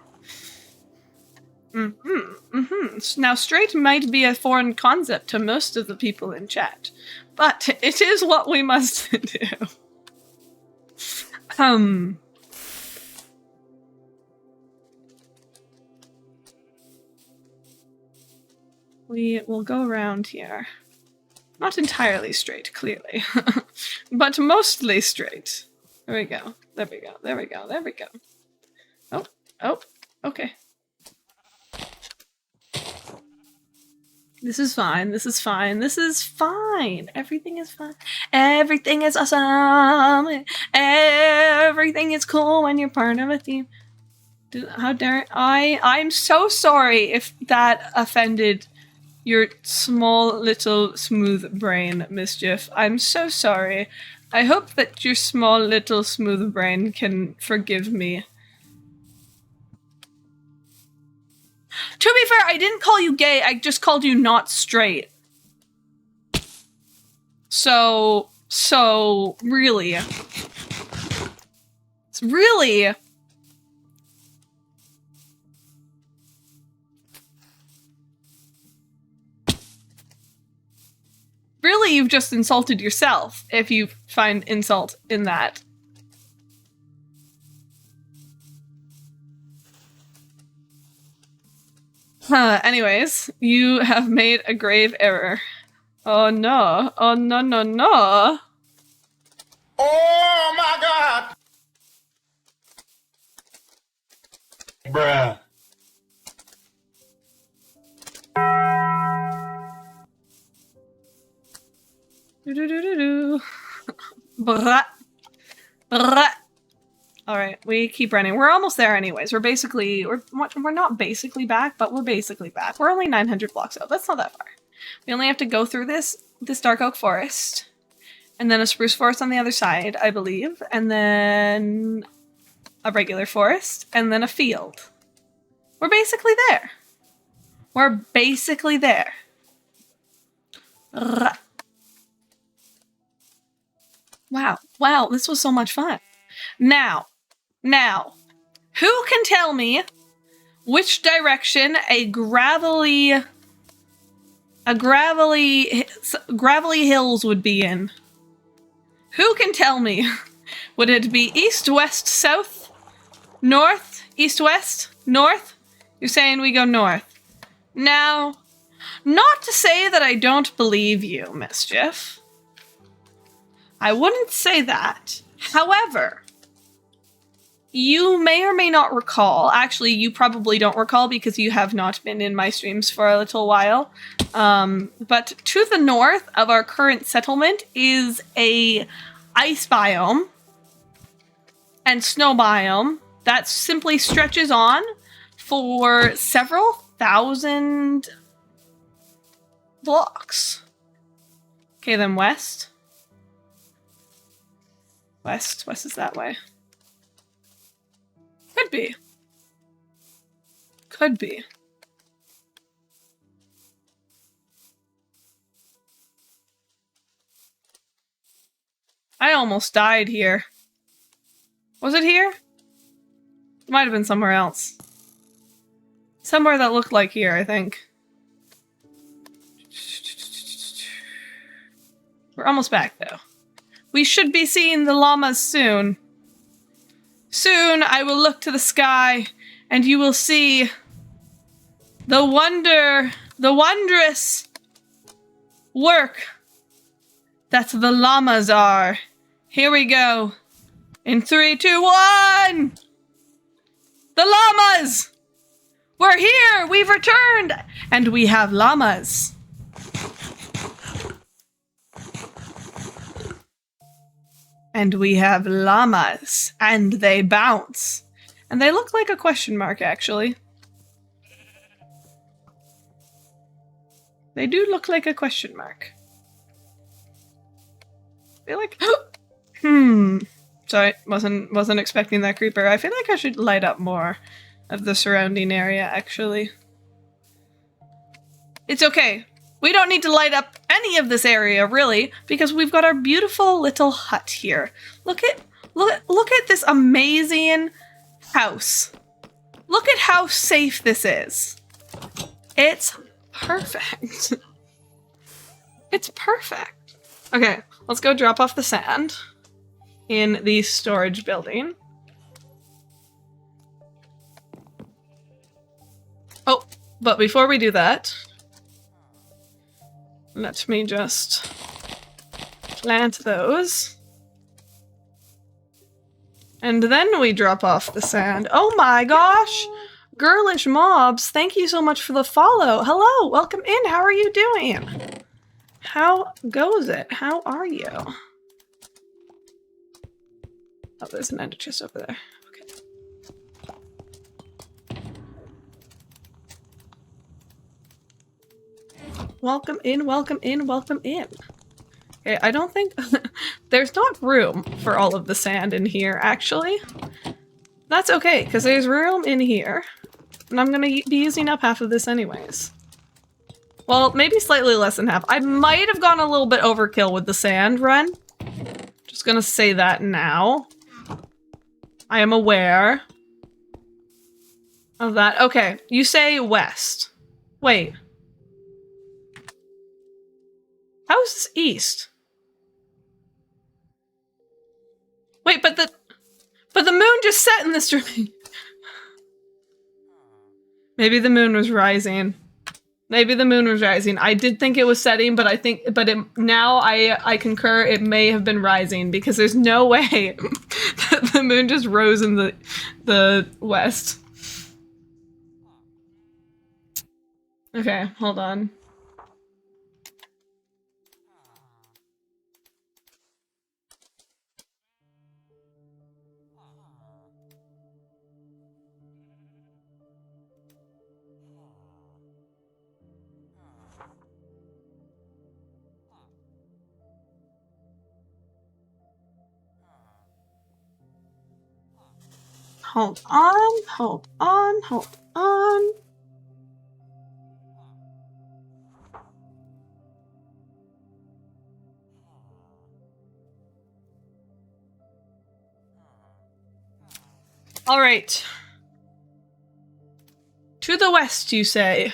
Now, straight might be a foreign concept to most of the people in chat, but it is what we must do. We will go around here. Not entirely straight, clearly, but mostly straight. There we go. There we go. There we go. There we go. Oh, okay. This is fine. This is fine. This is fine. Everything is fine. Everything is awesome. Everything is cool when you're part of a team. How dare I'm so sorry if that offended your small little smooth brain, Mischief. I'm so sorry. I hope that your small little smooth brain can forgive me. To be fair, I didn't call you gay, I just called you not straight. So, really. It's really... Really, you've just insulted yourself, if you find insult in that. Anyways, you have made a grave error. Oh no. Oh no, no, no. Oh my God! Bruh. Do-do-do-do-do. Bruh. Bruh. Alright, we keep running. We're almost there anyways. We're not basically back, but we're basically back. We're only 900 blocks out. That's not that far. We only have to go through this dark oak forest. And then a spruce forest on the other side, I believe. And then a regular forest. And then a field. We're basically there. We're basically there. Wow, this was so much fun. Now, who can tell me which direction a gravelly hills would be in? Who can tell me? Would it be east, west, south, north, east, west, north? You're saying we go north. Now, not to say that I don't believe you, Mischief. I wouldn't say that. However, you may or may not recall, actually you probably don't recall because you have not been in my streams for a little while, but to the north of our current settlement is a ice biome and snow biome that simply stretches on for several thousand blocks. Okay, then west. West is that way. Could be. Could be. I almost died here. Was it here? It might have been somewhere else. Somewhere that looked like here, I think. We're almost back, though. We should be seeing the llamas soon. Soon I will look to the sky, and you will see the wondrous work that the llamas are. Here we go. In 3, 2, 1! The llamas! We're here! We've returned! And we have llamas. And we have llamas, and they bounce. And they look like a question mark, actually. They do look like a question mark. I feel like... Sorry, wasn't expecting that creeper. I feel like I should light up more of the surrounding area, actually. It's okay. We don't need to light up any of this area, really, because we've got our beautiful little hut here. Look at this amazing house. Look at how safe this is. It's perfect. It's perfect. Okay, let's go drop off the sand in the storage building. Oh, but before we do that, let me just plant those. And then we drop off the sand. Oh my gosh! Girlish Mobs, thank you so much for the follow. Hello, welcome in. How are you doing? How goes it? How are you? Oh, there's an ender chest over there. Okay. Welcome in, welcome in, welcome in. Okay, I don't think... there's not room for all of the sand in here, actually. That's okay, because there's room in here. And I'm gonna be using up half of this anyways. Well, maybe slightly less than half. I might have gone a little bit overkill with the sand run. Just gonna say that now. I am aware of that. Okay, you say west. Wait. How is this east? Wait, but the moon just set in this dream. Maybe the moon was rising. Maybe the moon was rising. I did think it was setting, but now I concur it may have been rising because there's no way that the moon just rose in the west. Okay, hold on. Hold on, hold on, hold on. All right. To the west, you say.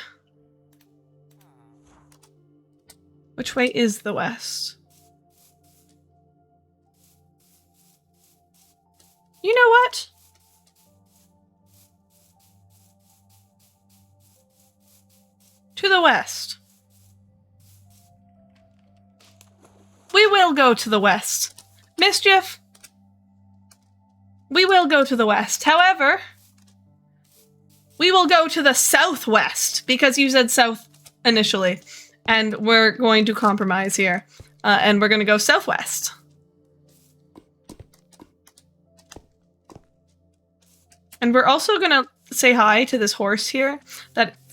Which way is the west? You know what? To the west. We will go to the west. Mischief. We will go to the west. However, we will go to the southwest because you said south initially. And we're going to compromise here. And we're going to go southwest. And we're also going to say hi to this horse here.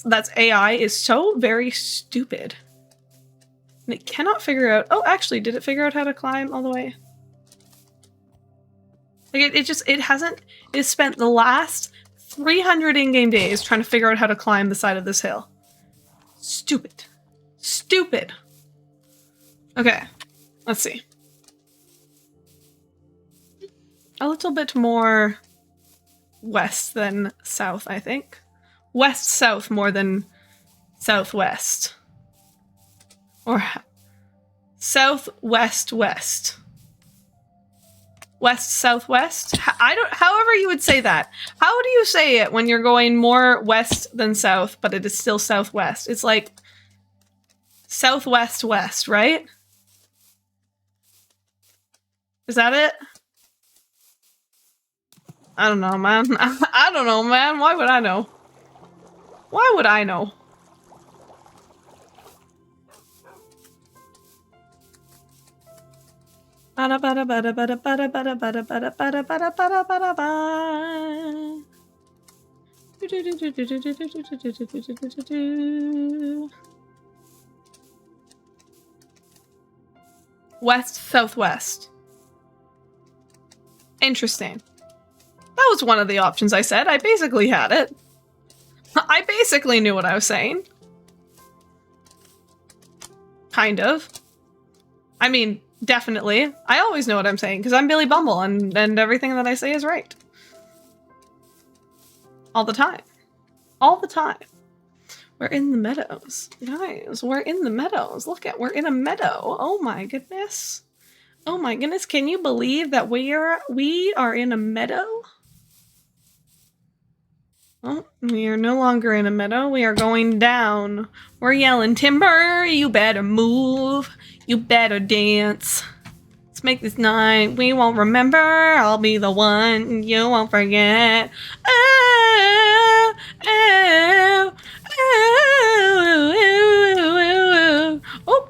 That's AI is so very stupid. And it cannot figure out... Oh, actually, did it figure out how to climb all the way? Like, it hasn't... It spent the last 300 in-game days trying to figure out how to climb the side of this hill. Stupid. Stupid. Okay, let's see. A little bit more west than south, I think. West-south more than southwest. Or southwest-west. West-southwest? However you would say that. How do you say it when you're going more west than south, but it is still southwest? It's like southwest-west, right? Is that it? I don't know, man. I don't know, man. Why would I know? Why would I know? West, southwest. Interesting. That was one of the options I said. I basically had it. I basically knew what I was saying. Kind of. I mean, definitely. I always know what I'm saying, because I'm Billy Bumble, and everything that I say is right. All the time. All the time. We're in the meadows. Guys, we're in the meadows. Look at, we're in a meadow. Oh my goodness. Oh my goodness, can you believe that we are in a meadow? Oh, we are no longer in a meadow. We are going down. We're yelling, Timber, you better move. You better dance. Let's make this night. We won't remember. I'll be the one you won't forget. Oh, oh, oh, oh,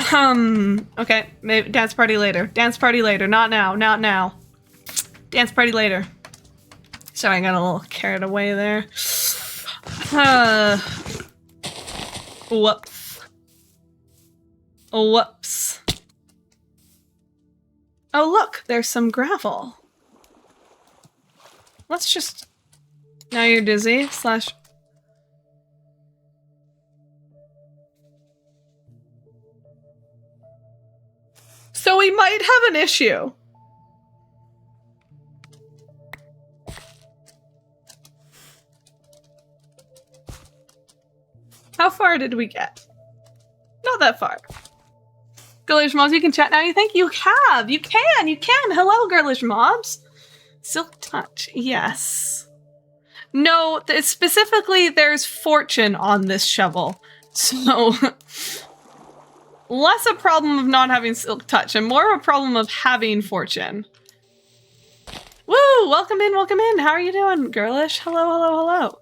oh. Okay, maybe dance party later. Dance party later. Not now. Not now. Dance party later. Sorry, I got a little carried away there. Whoops. Whoops. Oh, look, there's some gravel. Let's just... Now you're dizzy, slash... So we might have an issue. How far did we get? Not that far. Girlish Mobs, you can chat now. You think you have. You can. You can. Hello, Girlish Mobs. Silk Touch. Yes. No, specifically, there's fortune on this shovel. So, less a problem of not having Silk Touch and more of a problem of having fortune. Woo! Welcome in, welcome in. How are you doing, Girlish? Hello, hello, hello.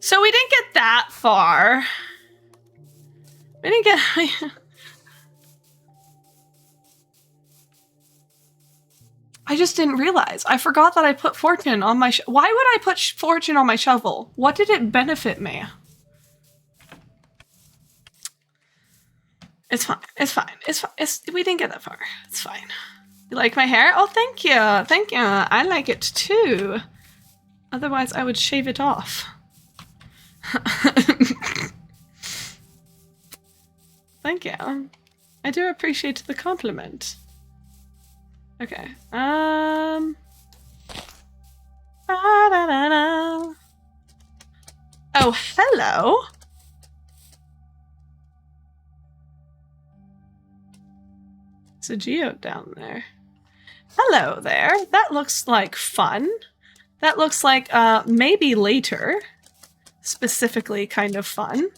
So we didn't get that far. We didn't get... I just didn't realize. I forgot that I put fortune on my... Why would I put fortune on my shovel? What did it benefit me? It's fine. It's fine. It's fine. We didn't get that far. It's fine. You like my hair? Oh, thank you. Thank you. I like it too. Otherwise, I would shave it off. Thank you. I do appreciate the compliment. Okay. Oh, hello. It's a geode down there. Hello there. That looks like fun. That looks like maybe later. Specifically kind of fun.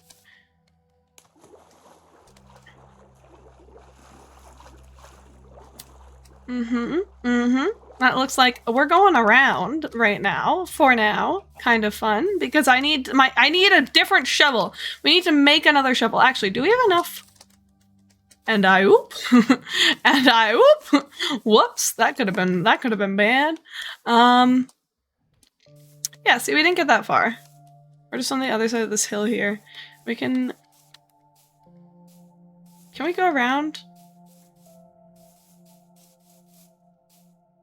That looks like we're going around right now, for now. Kind of fun, because I need a different shovel. We need to make another shovel. Actually, do we have enough? And I oop. And I oop. Whoops, that could have been bad. Yeah, see, we didn't get that far. We're just on the other side of this hill here. We can we go around?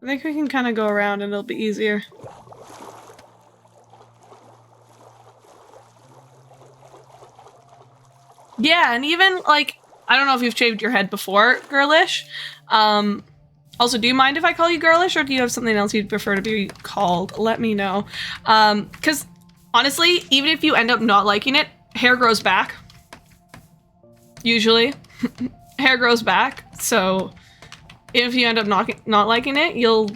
I think we can kind of go around and it'll be easier. Yeah, and even, like, I don't know if you've shaved your head before, Girlish. Also, do you mind if I call you Girlish, or do you have something else you'd prefer to be called? Let me know. Because, honestly, even if you end up not liking it, hair grows back. Usually. Hair grows back, so... If you end up not liking it, it'll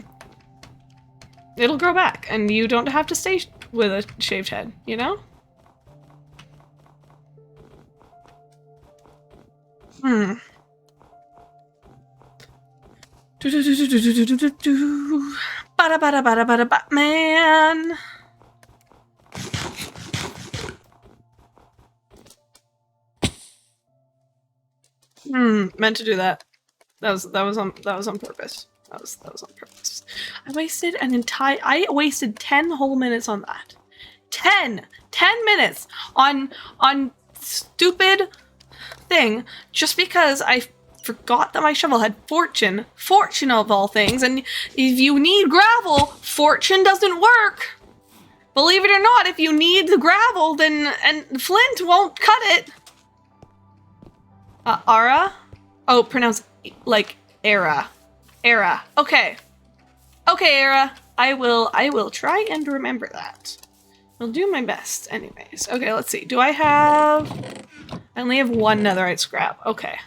grow back, and you don't have to stay with a shaved head, you know? Bada Batman. Meant to do that. That was on purpose. That was on purpose. I wasted 10 whole minutes on that. 10 minutes on stupid thing just because I forgot that my shovel had fortune of all things, and if you need gravel, fortune doesn't work. Believe it or not, if you need the gravel, then and flint won't cut it. Ara? Oh, pronounce like era. Okay. Okay, Era. I will try and remember that. I'll do my best anyways. Okay, let's see. Do I have... I only have one netherite scrap. Okay.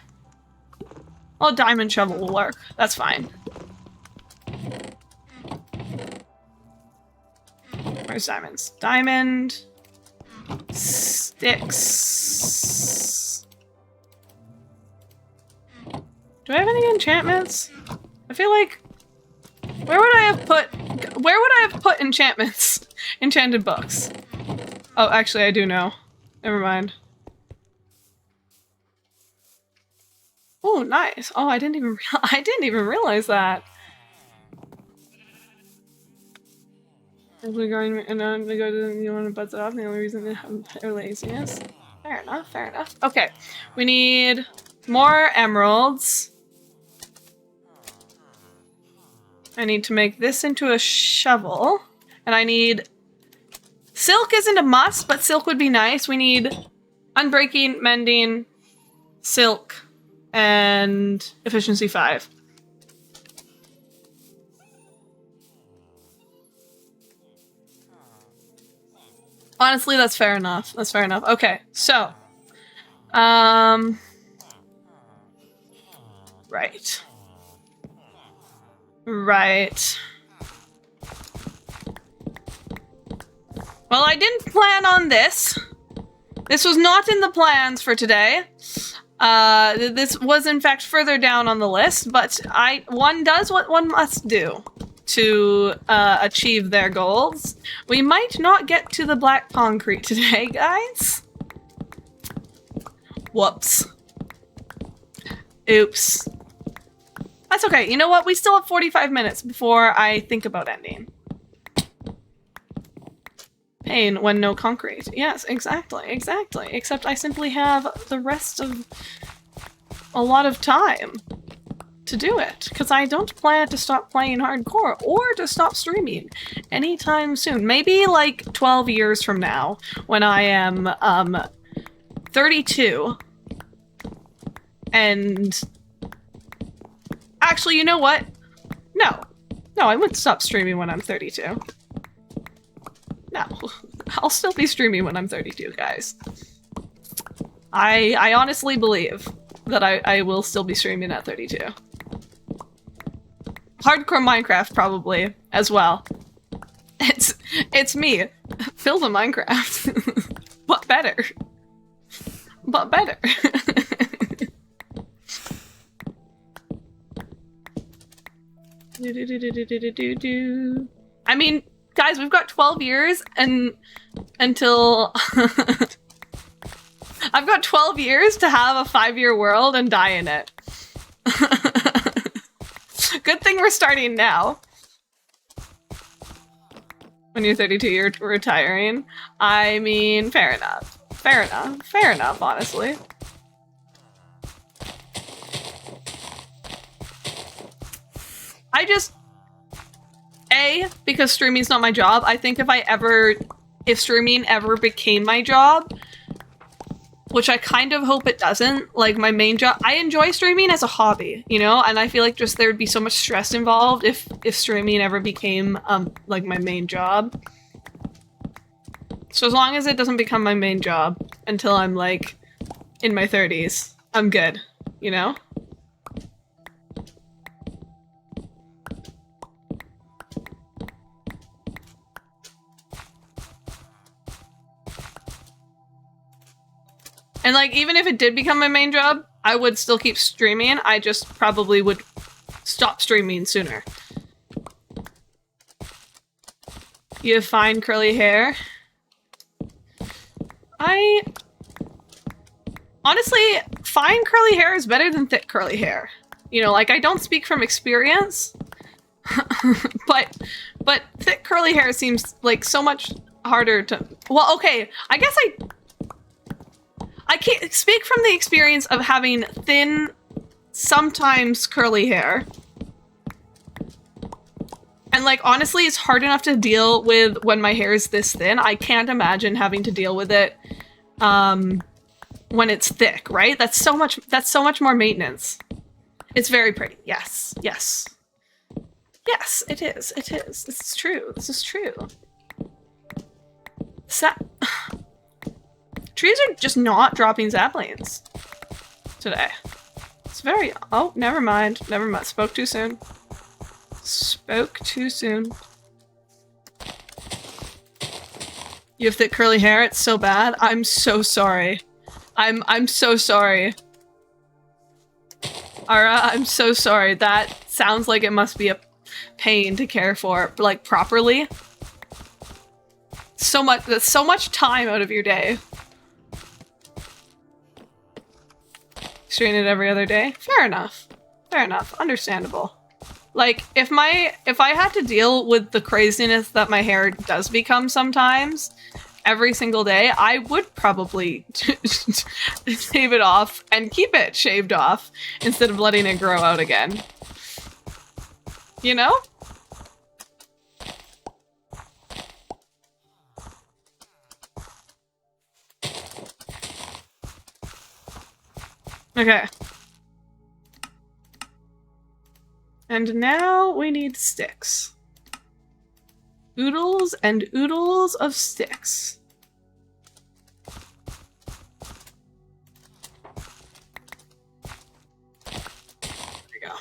Well, a diamond shovel will work. That's fine. Where's diamonds? Diamond. Sticks. Do I have any enchantments? I feel like... Where would I have put enchantments? Enchanted books. Oh, actually, I do know. Never mind. Oh, nice. Oh, I didn't even realize that. If we're going and then we go to you want to buzz it off, the only reason they have their laziness. Fair enough, fair enough. Okay. We need more emeralds. I need to make this into a shovel. And I need... Silk isn't a must, but silk would be nice. We need unbreaking, mending, silk, and efficiency 5. Honestly, that's fair enough. That's fair enough. Okay, so. Right. Right. Well, I didn't plan on this. This was not in the plans for today. This was in fact further down on the list, but one does what one must do to achieve their goals. We might not get to the black concrete today, guys. Whoops. Oops. That's okay. You know what? We still have 45 minutes before I think about ending. Pain when no concrete. Yes, exactly, exactly. Except I simply have the rest of a lot of time to do it, because I don't plan to stop playing hardcore or to stop streaming anytime soon. Maybe like 12 years from now, when I am 32. And actually, you know what? No, I wouldn't stop streaming when I'm 32. No, I'll still be streaming when I'm 32, guys. I honestly believe that I will still be streaming at 32. Hardcore Minecraft probably as well. It's me, Phil the Minecraft, but better. But better. I mean, guys, we've got 12 years and until I've got 12 years to have a 5-year world and die in it. Good thing we're starting now. When you're 32, you're retiring. I mean, fair enough. Fair enough. Fair enough, honestly. I just... because streaming's not my job. I think if streaming ever became my job, which I kind of hope it doesn't, like my main job, I enjoy streaming as a hobby, you know? And I feel like just there would be so much stress involved if streaming ever became, like my main job. So as long as it doesn't become my main job until I'm like in my 30s, I'm good, you know? And like, even if it did become my main job, I would still keep streaming. I just probably would stop streaming sooner. You have fine curly hair. Honestly, fine curly hair is better than thick curly hair. You know, like, I don't speak from experience, but thick curly hair seems like so much harder to... Well, okay, I guess I can't speak from the experience of having thin, sometimes curly hair. And like, honestly, it's hard enough to deal with when my hair is this thin. I can't imagine having to deal with it when it's thick, right? That's so much more maintenance. It's very pretty. Yes, yes. Yes, it is. It is. This is true. This is true. Trees are just not dropping saplings today. It's very... Oh, never mind. Never mind. Spoke too soon. Spoke too soon. You have thick curly hair? It's so bad. I'm so sorry. I'm so sorry. Ara, I'm so sorry. That sounds like it must be a pain to care for, like, properly. That's so much time out of your day. Strain it every other day? Fair enough. Fair enough. Understandable. Like, if I had to deal with the craziness that my hair does become sometimes, every single day, I would probably shave it off and keep it shaved off instead of letting it grow out again. You know? Okay. And now we need sticks. Oodles and oodles of sticks. There we go.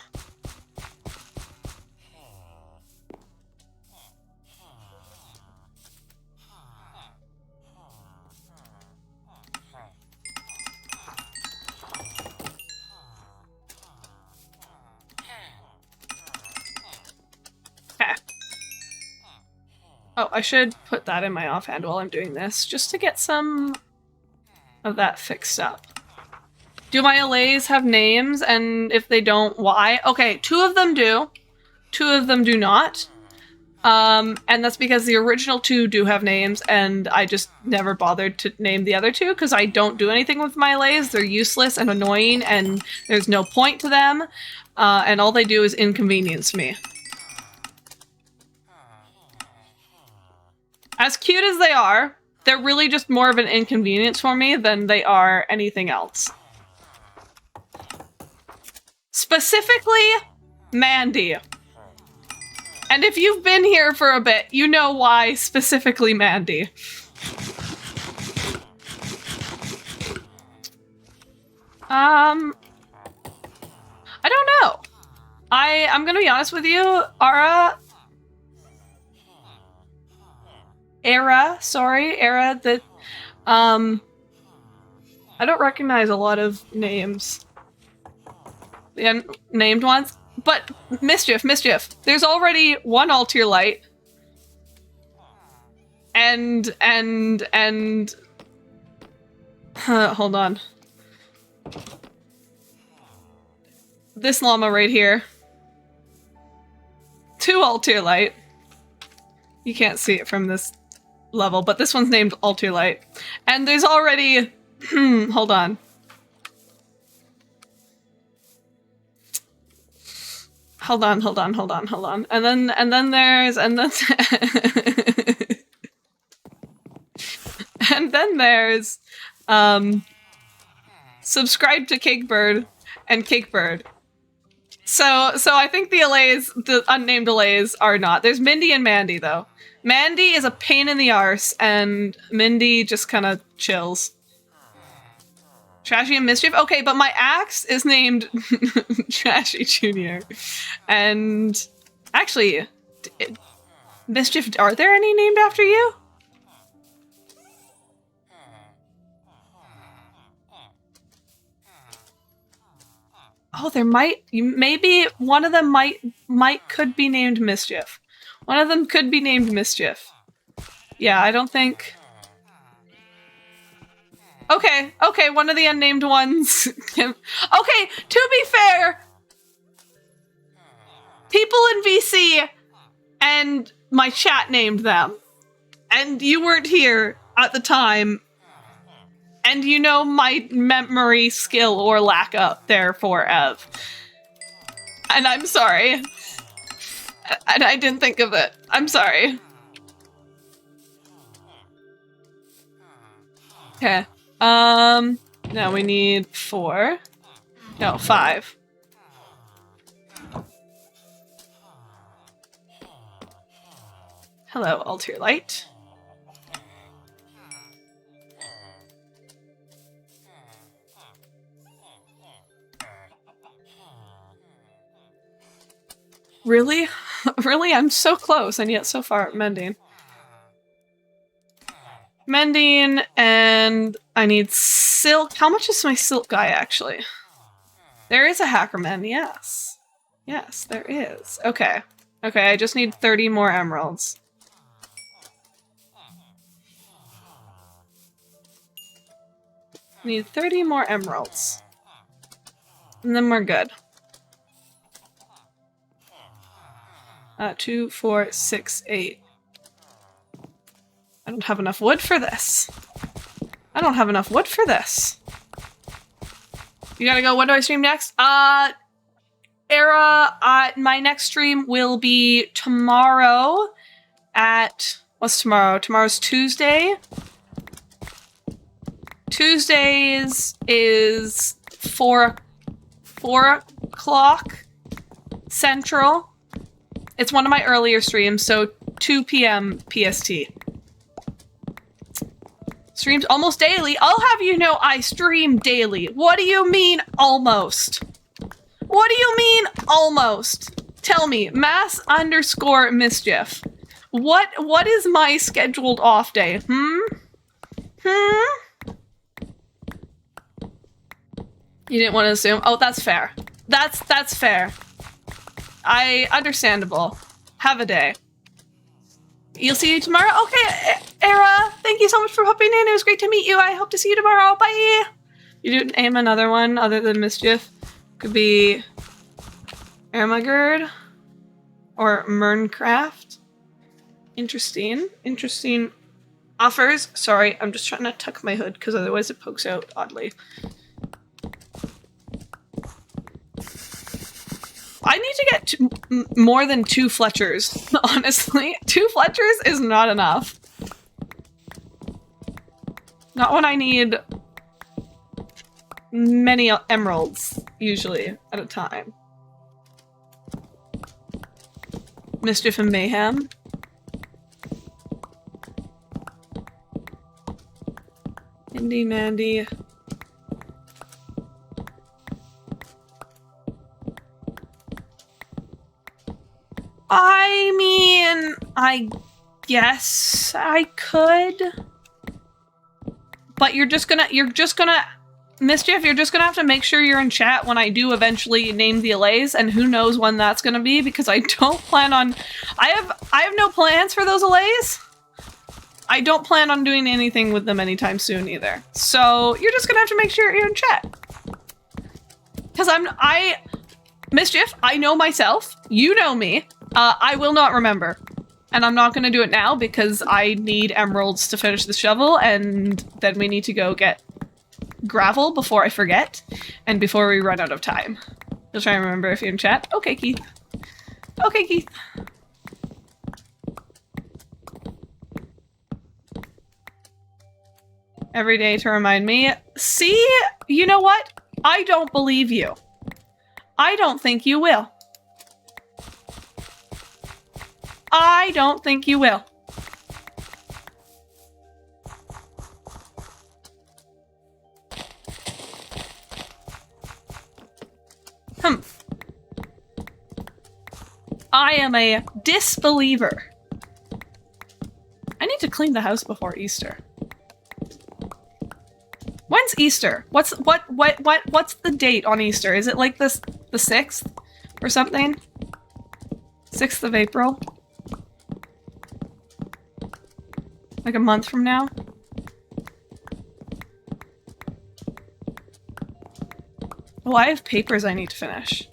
Okay. Oh, I should put that in my offhand while I'm doing this, just to get some of that fixed up. Do my allays have names, and if they don't, why? Okay, 2 of them do. 2 of them do not. And that's because the original 2 do have names, and I just never bothered to name the other 2, because I don't do anything with my allays. They're useless and annoying, and there's no point to them, and all they do is inconvenience me. As cute as they are, they're really just more of an inconvenience for me than they are anything else. Specifically, Mandy. And if you've been here for a bit, you know why specifically Mandy. I don't know. I'm gonna be honest with you, Era, that, I don't recognize a lot of names. The unnamed ones. But, Mischief. There's already 1 Altir Light. And, hold on. This llama right here. 2 Altir Light. You can't see it from this level, but this one's named Altir Light. And there's already... hold on. Hold on. And then there's... And then there's... Subscribe to Cakebird and Cakebird. So I think the unnamed allays are not. There's Mindy and Mandy, though. Mandy is a pain in the arse, and Mindy just kind of chills. Trashy and Mischief? Okay, but my axe is named Trashy Jr. And actually, Mischief, are there any named after you? Oh, there maybe one of them could be named Mischief. One of them could be named Mischief. Yeah, I don't think... Okay, one of the unnamed ones. Okay, to be fair, people in VC and my chat named them. And you weren't here at the time. And you know my memory skill or lack of, therefore, Ev. And I'm sorry. And I didn't think of it. I'm sorry. Okay. Now we need 4. No, 5. Hello, Altir Light. Really? Really? I'm so close and yet so far. Mending. Mending, and I need silk. How much is my silk guy, actually? There is a hackerman, yes. Yes, there is. Okay. Okay, I just need 30 more emeralds. Need 30 more emeralds. And then we're good. 2, 4, 6, 8. I don't have enough wood for this. I don't have enough wood for this. You gotta go, when do I stream next? Era, my next stream will be tomorrow at... What's tomorrow? Tomorrow's Tuesday. Tuesdays is 4 o'clock Central. It's one of my earlier streams, so 2 p.m. PST. Streams almost daily. I'll have you know I stream daily. What do you mean almost? What do you mean almost? Tell me, mass_mischief. What is my scheduled off day? You didn't want to assume? Oh, that's fair. That's fair. Understandable. Have a day. You'll see you tomorrow? Okay, Era, thank you so much for hopping in. It was great to meet you. I hope to see you tomorrow. Bye! You didn't aim another one other than Mischief? Could be Ermagerd or Merncraft. Interesting. Interesting offers. Sorry, I'm just trying to tuck my hood because otherwise it pokes out oddly. I need to get more than 2 Fletchers, honestly. 2 Fletchers is not enough. Not when I need many emeralds, usually, at a time. Mischief and Mayhem. Indy Mandy. I mean, I guess I could. But you're just gonna, Mischief, you're just gonna have to make sure you're in chat when I do eventually name the allays, and who knows when that's gonna be, because I don't plan on, I have no plans for those allays. I don't plan on doing anything with them anytime soon either. So you're just gonna have to make sure you're in chat. Because Mischief, I know myself, you know me, I will not remember. And I'm not gonna do it now because I need emeralds to finish the shovel, and then we need to go get gravel before I forget, and before we run out of time. You'll try and remember if you're in chat. Okay, Keith. Okay, Keith. Every day to remind me. See? You know what? I don't believe you. I don't think you will. I don't think you will. I am a disbeliever. I need to clean the house before Easter. When's Easter? What's the date on Easter? Is it like the 6th or something? 6th of April? Like a month from now? Oh, I have papers I need to finish.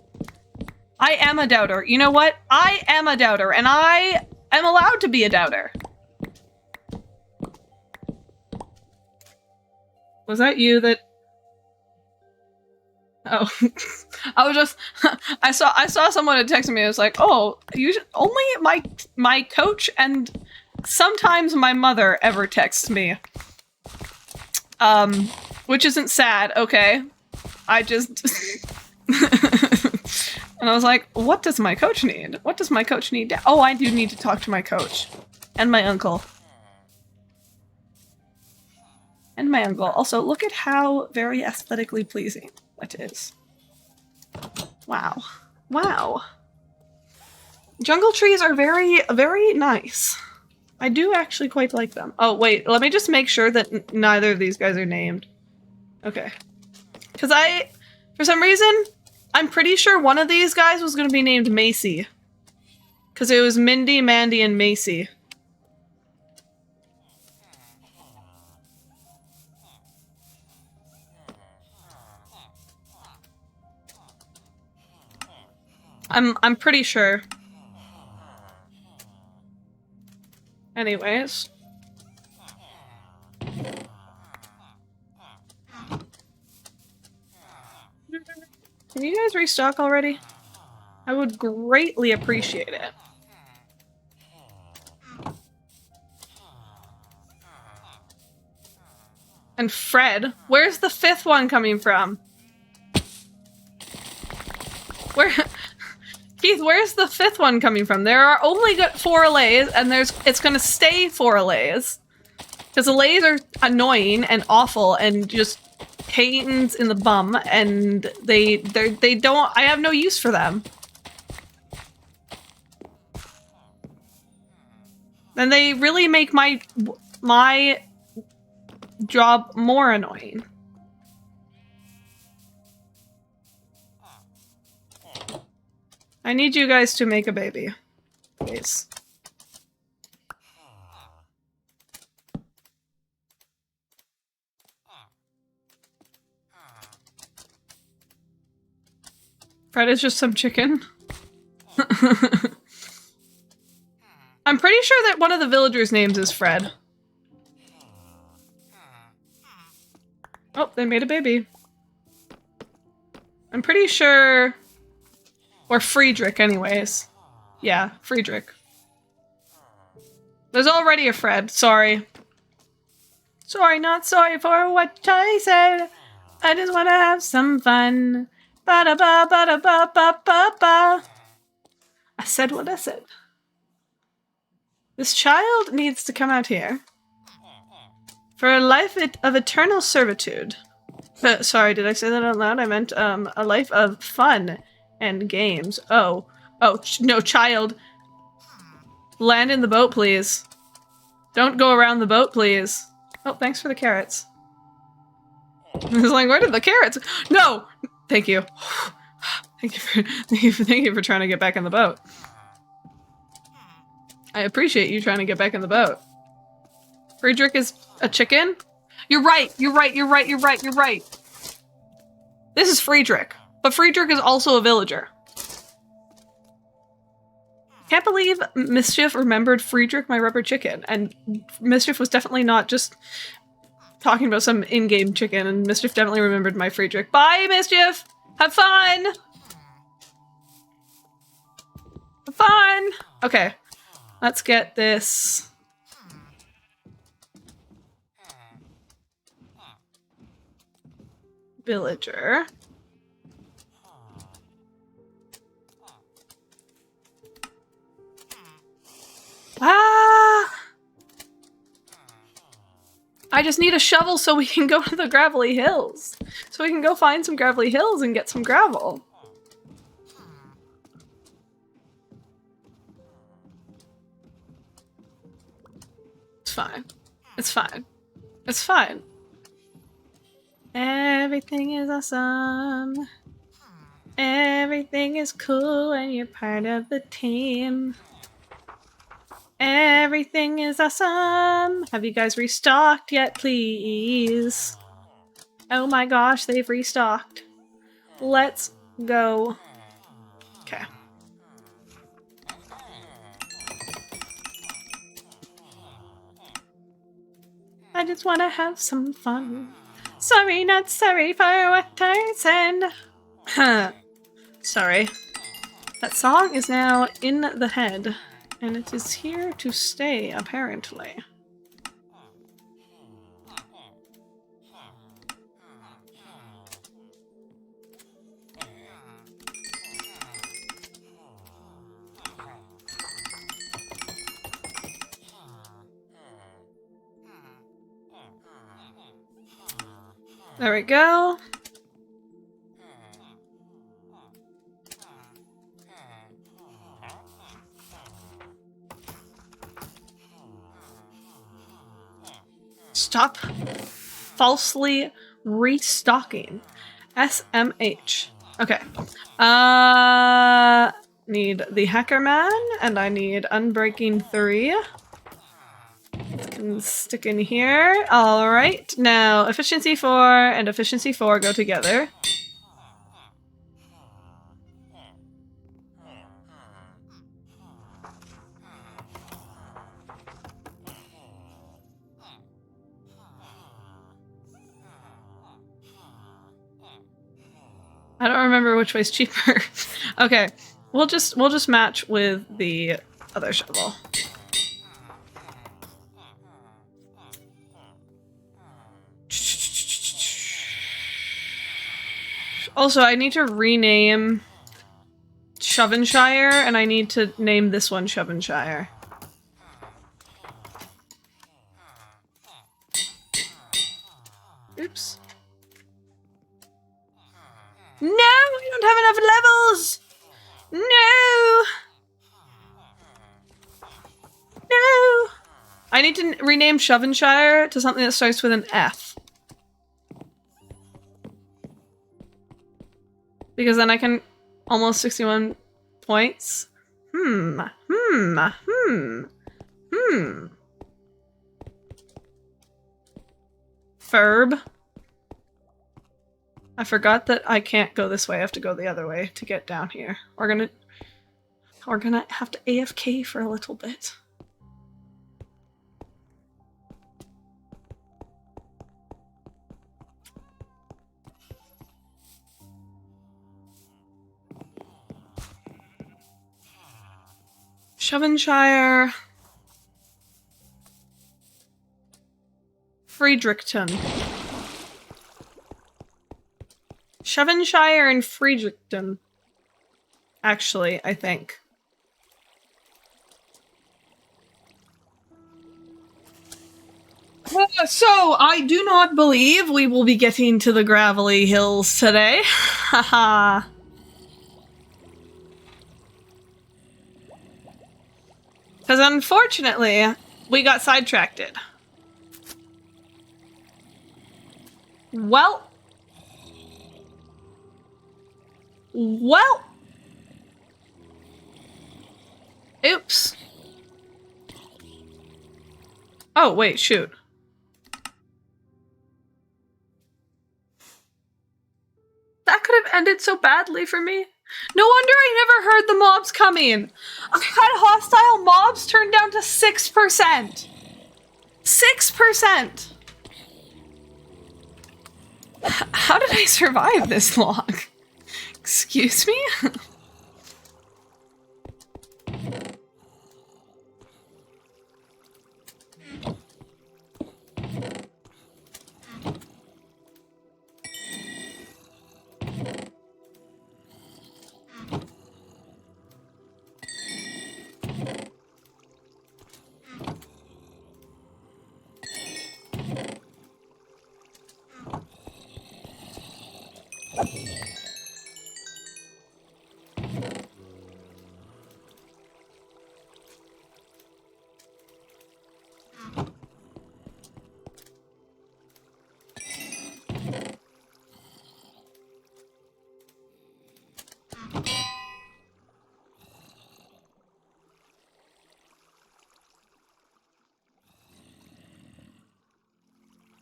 I am a doubter. You know what? I am a doubter, and I am allowed to be a doubter. Was that you that... Oh. I was just... I saw someone had texted me. I was like, oh, only my coach and sometimes my mother ever texts me. Which isn't sad, okay? I just... And I was like, what does my coach need? What does my coach need? Oh, I do need to talk to my coach. And my uncle. And my uncle. Also, look at how very aesthetically pleasing that is. Wow. Wow. Jungle trees are very, very nice. I do actually quite like them. Oh, wait, let me just make sure that neither of these guys are named. Okay. Because for some reason, I'm pretty sure one of these guys was going to be named Macy. Because it was Mindy, Mandy, and Macy. I'm pretty sure. Anyways. Can you guys restock already? I would greatly appreciate it. And Fred, where's the fifth one coming from? Keith, where's the fifth one coming from? There are only 4 allays, and it's gonna stay 4 allays. Because allays are annoying and awful and just pains in the bum, and they don't, I have no use for them. And they really make my job more annoying. I need you guys to make a baby. Please. Fred is just some chicken. I'm pretty sure that one of the villagers' names is Fred. Oh, they made a baby. I'm pretty sure... Or Friedrich, anyways. Yeah, Friedrich. There's already a Fred, sorry. Sorry, not sorry for what I said. I just want to have some fun. Ba-da-ba, ba-da-ba, ba-ba-ba. I said what I said. This child needs to come out here. For a life of eternal servitude. Sorry, did I say that out loud? I meant, a life of fun and games. Oh. Oh, no, child. Land in the boat, please. Don't go around the boat, please. Oh, thanks for the carrots. I was like, where did the carrots? No! Thank you. Thank you for trying to get back in the boat. I appreciate you trying to get back in the boat. Friedrich is a chicken? You're right, you're right, you're right, you're right, you're right. This is Friedrich, but Friedrich is also a villager. Can't believe Mischief remembered Friedrich, my rubber chicken, and Mischief was definitely not just talking about some in-game chicken, and Mischief definitely remembered my Friedrich. Bye, Mischief! Have fun! Have fun! Okay, let's get this... villager. Ah! I just need a shovel so we can go to the gravelly hills. So we can go find some gravelly hills and get some gravel. It's fine. It's fine. It's fine. Everything is awesome. Everything is cool when you're part of the team. Everything is awesome. Have you guys restocked yet, please? Oh my gosh, they've restocked. Let's go. Okay. I just want to have some fun. Sorry, not sorry for what I said. Sorry. That song is now in the head, and it is here to stay, apparently. There we go. Stop falsely restocking. SMH. Okay. Need the Hacker Man, and I need Unbreaking 3. Can stick in here. Alright. Now, Efficiency 4 and Efficiency 4 go together. I don't remember which way's cheaper. Okay, we'll just match with the other shovel. Also, I need to rename Shovenshire, and I need to name this one Shovenshire. Oops. No, I don't have enough levels! No! No! I need to rename Shovenshire to something that starts with an F. Because then I can almost 61 points. Ferb. I forgot that I can't go this way. I have to go the other way to get down here. We're gonna have to AFK for a little bit. Shovenshire. Friedrichton. Shovenshire and Friedrichton. Actually, I think. So, I do not believe we will be getting to the Gravelly Hills today. Haha. Because unfortunately, we got sidetracked. Well. Oops. Oh, wait, shoot. That could have ended so badly for me. No wonder I never heard the mobs coming. I had hostile mobs turned down to 6%. 6%. How did I survive this long? Excuse me?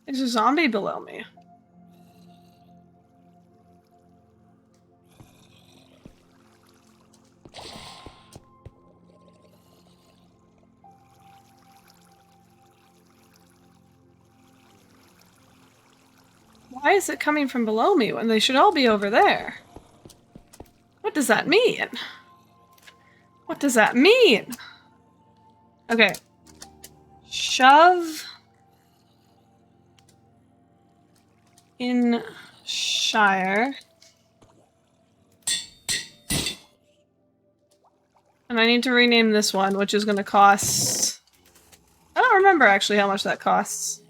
There's a zombie below me. Why is it coming from below me when they should all be over there? What does that mean? What does that mean? Okay. Shove in Shire. And I need to rename this one, which is going to cost... I don't remember actually how much that costs.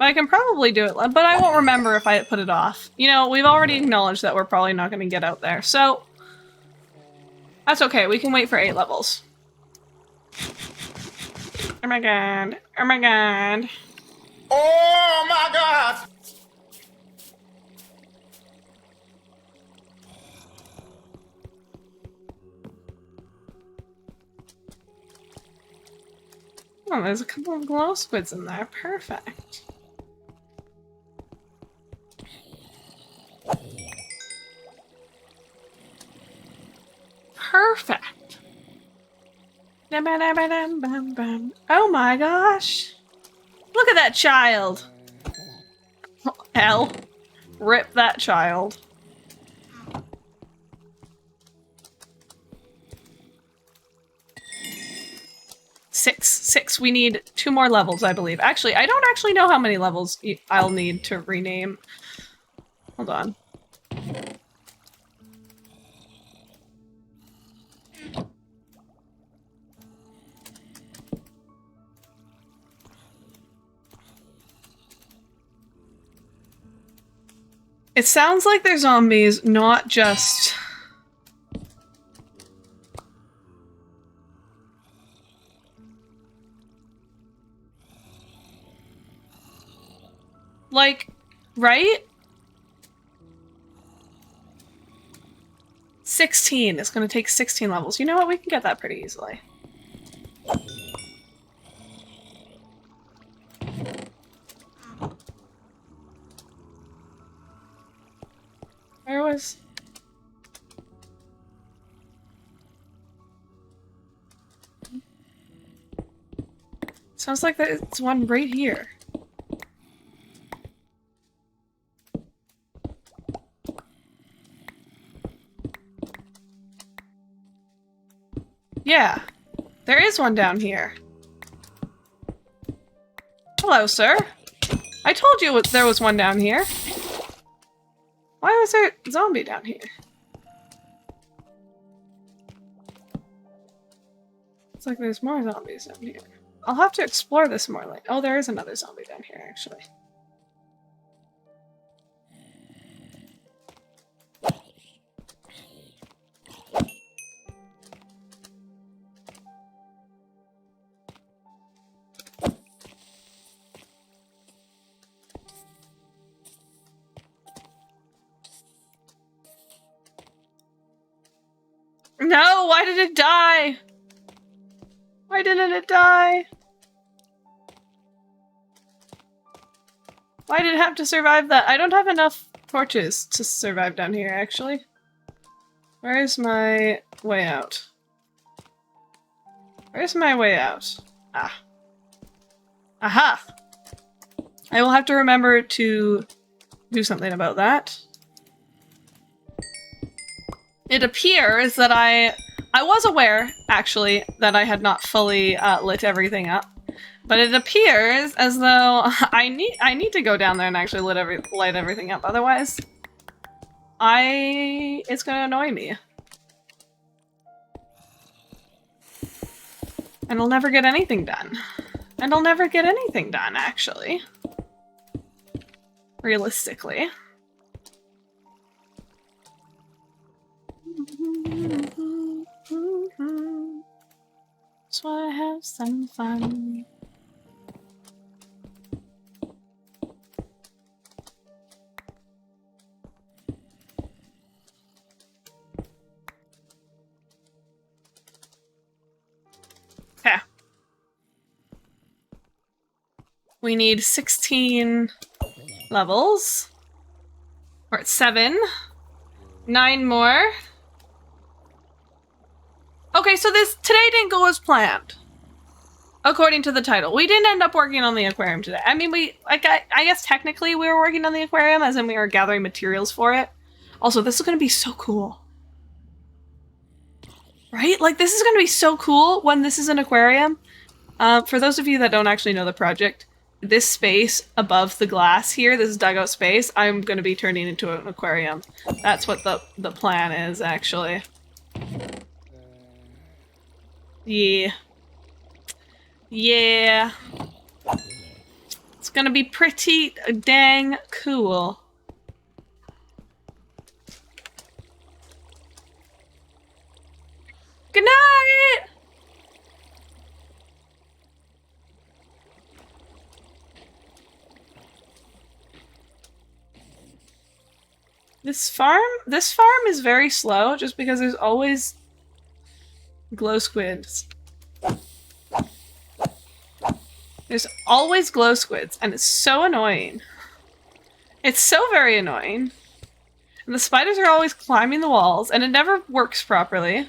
I can probably do it, but I won't remember if I put it off. You know, we've already acknowledged that we're probably not going to get out there, so... That's okay, we can wait for 8 levels. Oh my god. Oh my god. Oh my God. Oh, there's a couple of glow squids in there. Perfect. Perfect. Oh my gosh. Look at that child. Hell. Rip that child. Six. We need 2 more levels, I believe. Actually, I don't actually know how many levels I'll need to rename. Hold on. It sounds like they're zombies, not just... like, right? 16. It's gonna take 16 levels. You know what? We can get that pretty easily. Where was... sounds like there's one right here. Yeah, there is one down here. Hello, sir. I told you there was one down here. Why was there a zombie down here? It's like there's more zombies down here. I'll have to explore this more. Like, oh, there is another zombie down here, actually. No, why did it die? Why didn't it die? Why did it have to survive that? I don't have enough torches to survive down here, actually. Where is my way out? Where's my way out? Ah. Aha! I will have to remember to do something about that. It appears that I was aware, actually, that I had not fully lit everything up. But it appears as though I need to go down there and actually light everything up. Otherwise, it's gonna annoy me. And I'll never get anything done. And I'll never get anything done, actually. Realistically. So I have some fun. Okay. We need 16 levels. We're at 7. 9 more. Okay, so today didn't go as planned. According to the title. We didn't end up working on the aquarium today. I mean, I guess technically we were working on the aquarium, as in we were gathering materials for it. Also, this is gonna be so cool. Right? Like, this is gonna be so cool when this is an aquarium. For those of you that don't actually know the project, this space above the glass here, this dugout space, I'm gonna be turning into an aquarium. That's what the plan is, actually. Yeah. Yeah. It's gonna be pretty dang cool. Good night! This farm is very slow just because there's always glow squids. There's always glow squids, and it's so annoying. It's so very annoying. And the spiders are always climbing the walls, and it never works properly.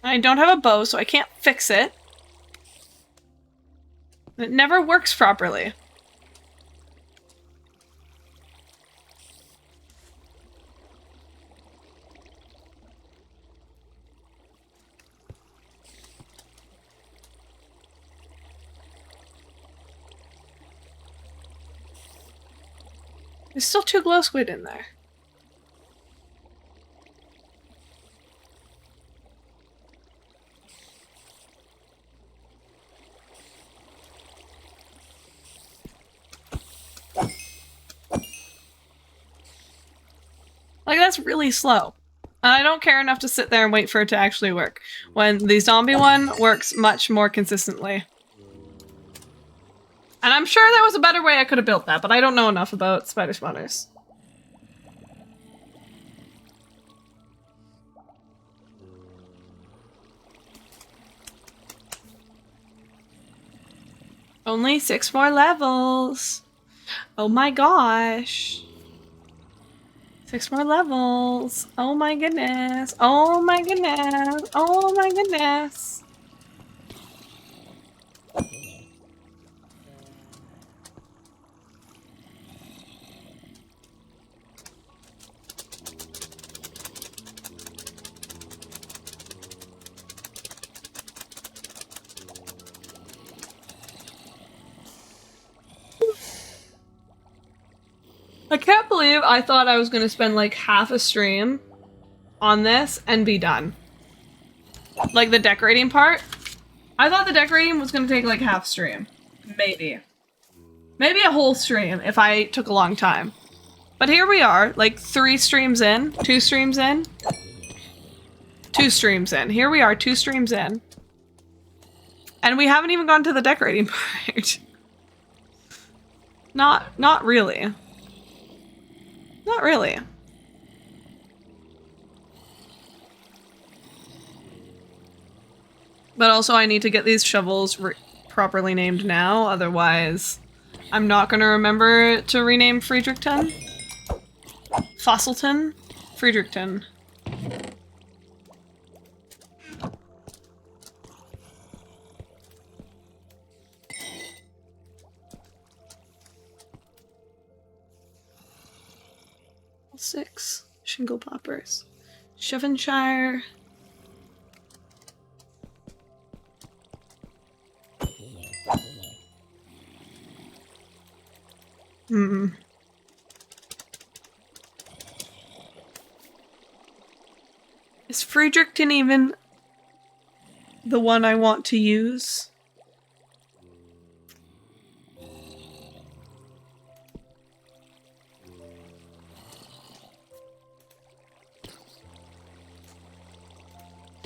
I don't have a bow, so I can't fix it. It never works properly. There's still 2 glow squid in there. Like, that's really slow. And I don't care enough to sit there and wait for it to actually work, when the zombie one works much more consistently. And I'm sure there was a better way I could have built that, but I don't know enough about spider spawners. Only 6 more levels. Oh my gosh. 6 more levels. Oh my goodness. Oh my goodness. Oh my goodness. I can't believe I thought I was gonna spend like half a stream on this and be done. Like the decorating part. I thought the decorating was gonna take like half stream. Maybe. Maybe a whole stream if I took a long time. But here we are, like 3 streams in, 2 streams in. 2 streams in. Here we are, 2 streams in. And we haven't even gone to the decorating part. Not really. Not really. But also I need to get these shovels properly named now, otherwise I'm not going to remember to rename Friedrichton. Fossilton? Friedrichton. Six shingle poppers. Shevonshire. Is Friedrichton even the one I want to use?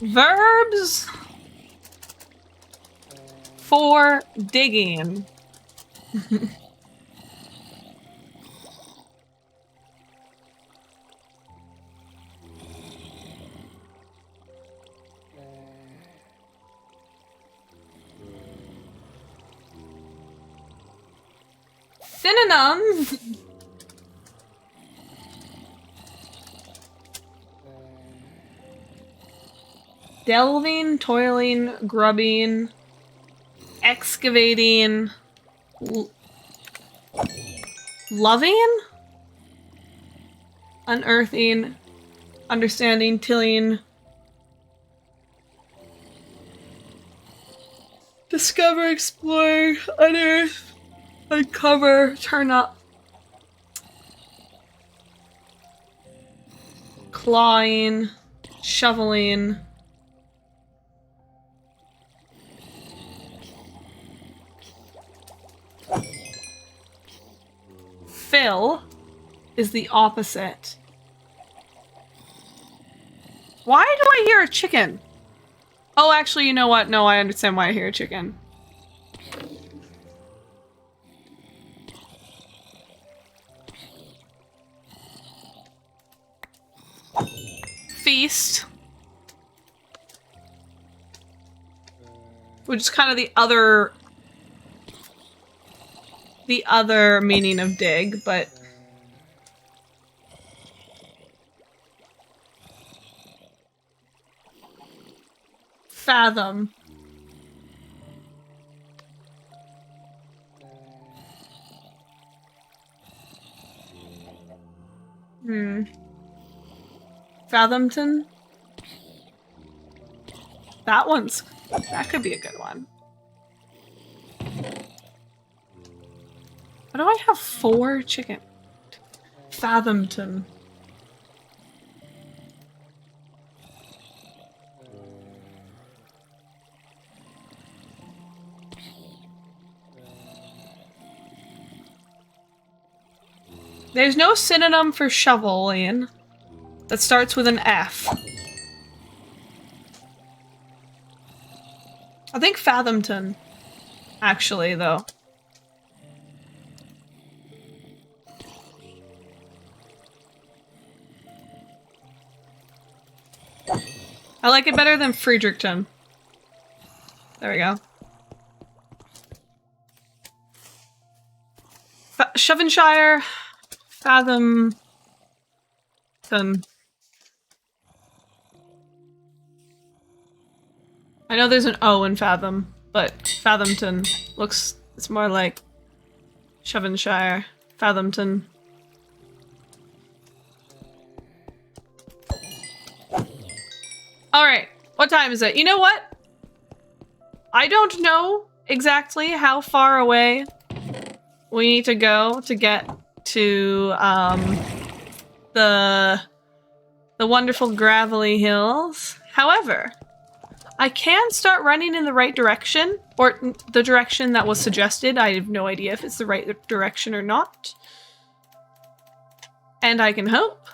Verbs for digging. Synonyms. Delving, toiling, grubbing, excavating, loving, unearthing, understanding, tilling, discover, explore, unearth, uncover, turn up, clawing, shoveling, fill is the opposite. Why do I hear a chicken? Oh, actually, you know what? No, I understand why I hear a chicken. Feast. Which is kind of the other meaning of dig, but fathom. Fathomton? That could be a good one. Why do I have 4 chicken? Fathomton. There's no synonym for shoveling that starts with an F. I think Fathomton, actually, though. I like it better than Fredericton. There we go. Shuvensshire, Fathomton. I know there's an O in Fathom, but Fathomton looks, it's more like Shuvensshire, Fathomton. Alright, what time is it? You know what? I don't know exactly how far away we need to go to get to the wonderful gravelly hills. However, I can start running in the right direction, or the direction that was suggested. I have no idea if it's the right direction or not. And I can hope.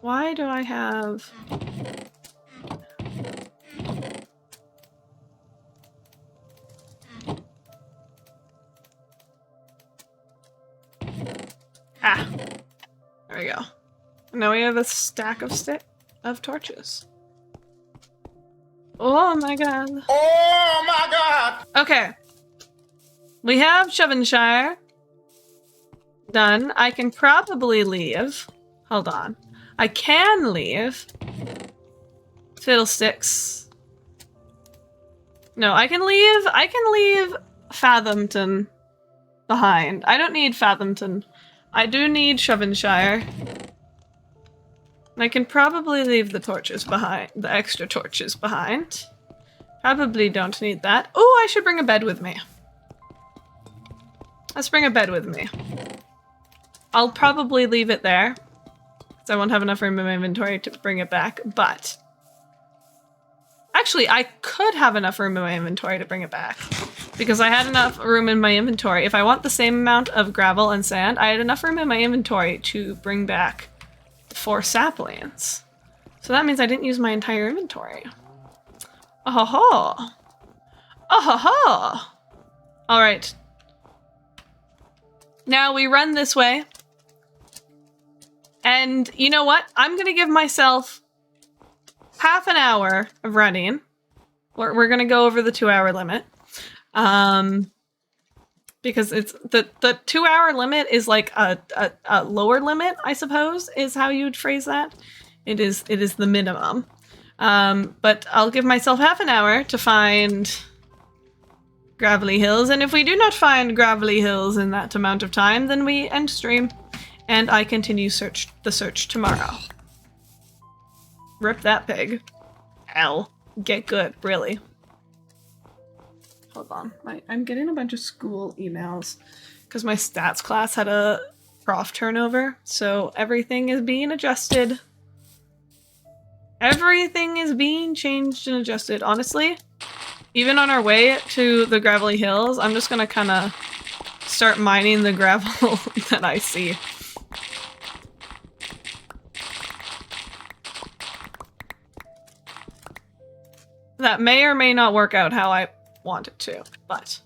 Why do I have... Ah. There we go. Now we have a stack of torches. Oh my god. Oh my god! Okay. We have Shuvensshire done. I can probably leave. Hold on. I can leave Fiddlesticks. No, I can leave Fathomton behind. I don't need Fathomton. I do need Shuvensshire. I can probably leave the torches behind, the extra torches behind. Probably don't need that. Oh, I should bring a bed with me. Let's bring a bed with me. I'll probably leave it there, because I won't have enough room in my inventory to bring it back, but... Actually, I could have enough room in my inventory to bring it back, because I had enough room in my inventory. If I want the same amount of gravel and sand, I had enough room in my inventory to bring back 4 saplings. So that means I didn't use my entire inventory. Oh-ho-ho! Oh-ho-ho! Alright. Now we run this way. And you know what? I'm gonna give myself half an hour of running. We're gonna go over the 2-hour limit. Because it's the 2-hour limit is like a lower limit, I suppose, is how you'd phrase that. It is the minimum. But I'll give myself half an hour to find Gravelly Hills, and if we do not find Gravelly Hills in that amount of time, then we end stream, and I continue the search tomorrow. Rip that pig. L. Get good, really. Hold on, I'm getting a bunch of school emails because my stats class had a prof turnover, so everything is being adjusted. Everything is being changed and adjusted. Honestly, even on our way to the Gravelly Hills, I'm just gonna kind of start mining the gravel that I see. That may or may not work out how I want it to, but...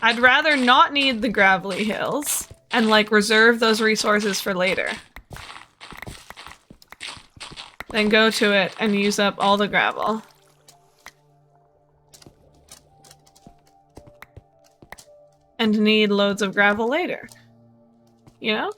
I'd rather not need the gravelly hills and, like, reserve those resources for later than go to it and use up all the gravel. And need loads of gravel later. You know?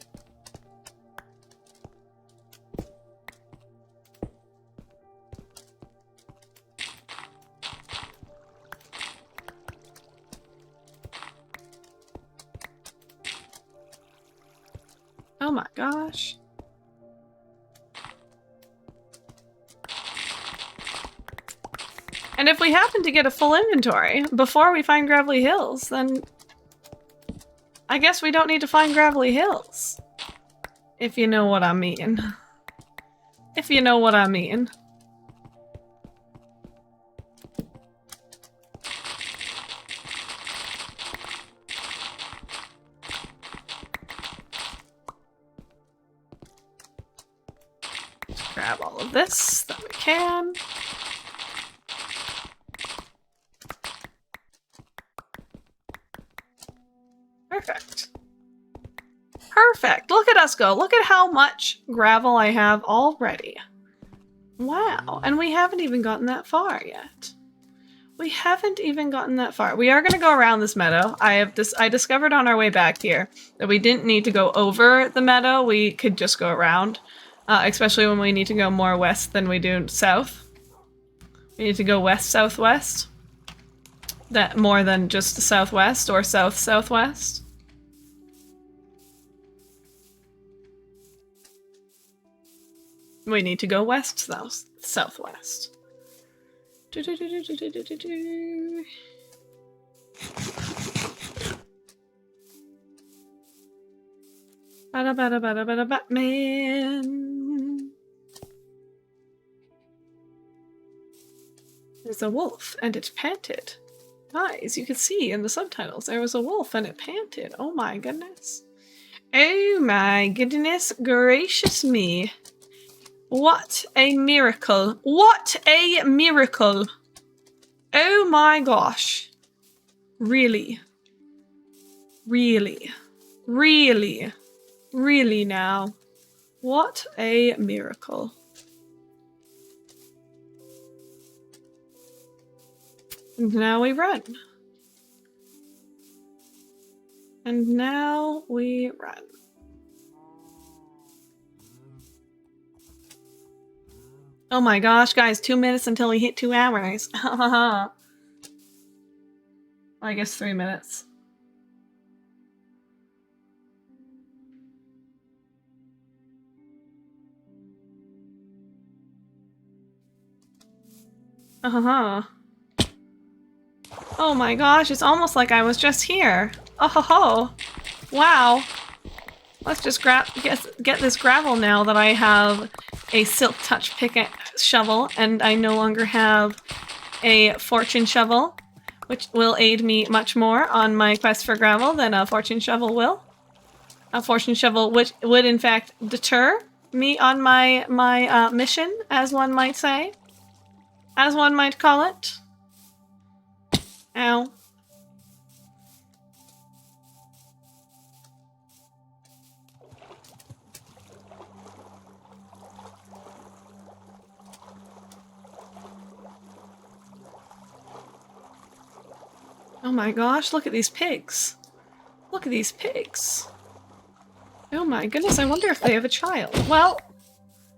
Oh my gosh. And if we happen to get a full inventory before we find Gravelly Hills, then I guess we don't need to find Gravelly Hills. If you know what I mean. If you know what I mean. Let's grab all of this that we can. Perfect. Perfect. Look at us go. Look at how much gravel I have already. Wow. And we haven't even gotten that far yet. We haven't even gotten that far. We are going to go around this meadow. I discovered on our way back here that we didn't need to go over the meadow. We could just go around, especially when we need to go more west than we do south. We need to go west-southwest. That more than just southwest or south-southwest. We need to go west-southwest. Batman. There's a wolf, and it panted. Guys, you can see in the subtitles there was a wolf and it panted. Oh my goodness. Oh my goodness gracious me. What a miracle. What a miracle. Oh my gosh. Really? Really? Really? Really now? What a miracle. And now we run. And now we run. Oh my gosh, guys, 2 minutes until we hit 2 hours. I guess 3 minutes. Oh my gosh, it's almost like I was just here. Oh ho ho. Wow. Let's just get this gravel now that I have a Silk Touch shovel and I no longer have a Fortune shovel, which will aid me much more on my quest for gravel than a Fortune shovel will. A Fortune shovel which would in fact deter me on my mission, as one might say. As one might call it. Ow. Oh my gosh, look at these pigs. Look at these pigs. Oh my goodness, I wonder if they have a child. Well,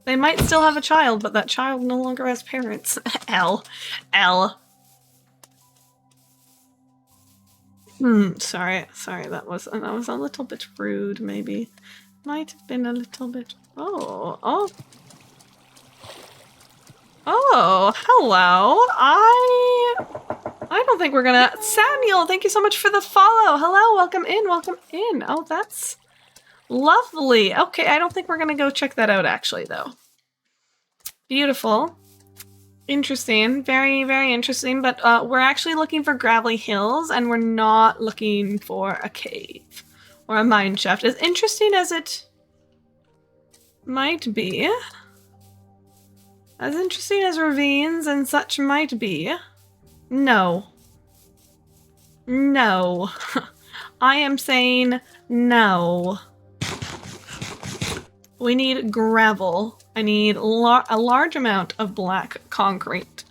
they might still have a child, but that child no longer has parents. L. Sorry, that was a little bit rude, maybe. Might have been a little bit... Oh, hello. I don't think we're gonna... Samuel, thank you so much for the follow. Hello, welcome in. Oh, that's lovely. Okay, I don't think we're gonna go check that out, actually, though. Beautiful. Interesting. Very, very interesting. But we're actually looking for Gravelly Hills, and we're not looking for a cave or a mine shaft. As interesting as it Might be. As interesting as ravines and such might be. No. No. I am saying no. We need gravel. I need a large amount of black concrete.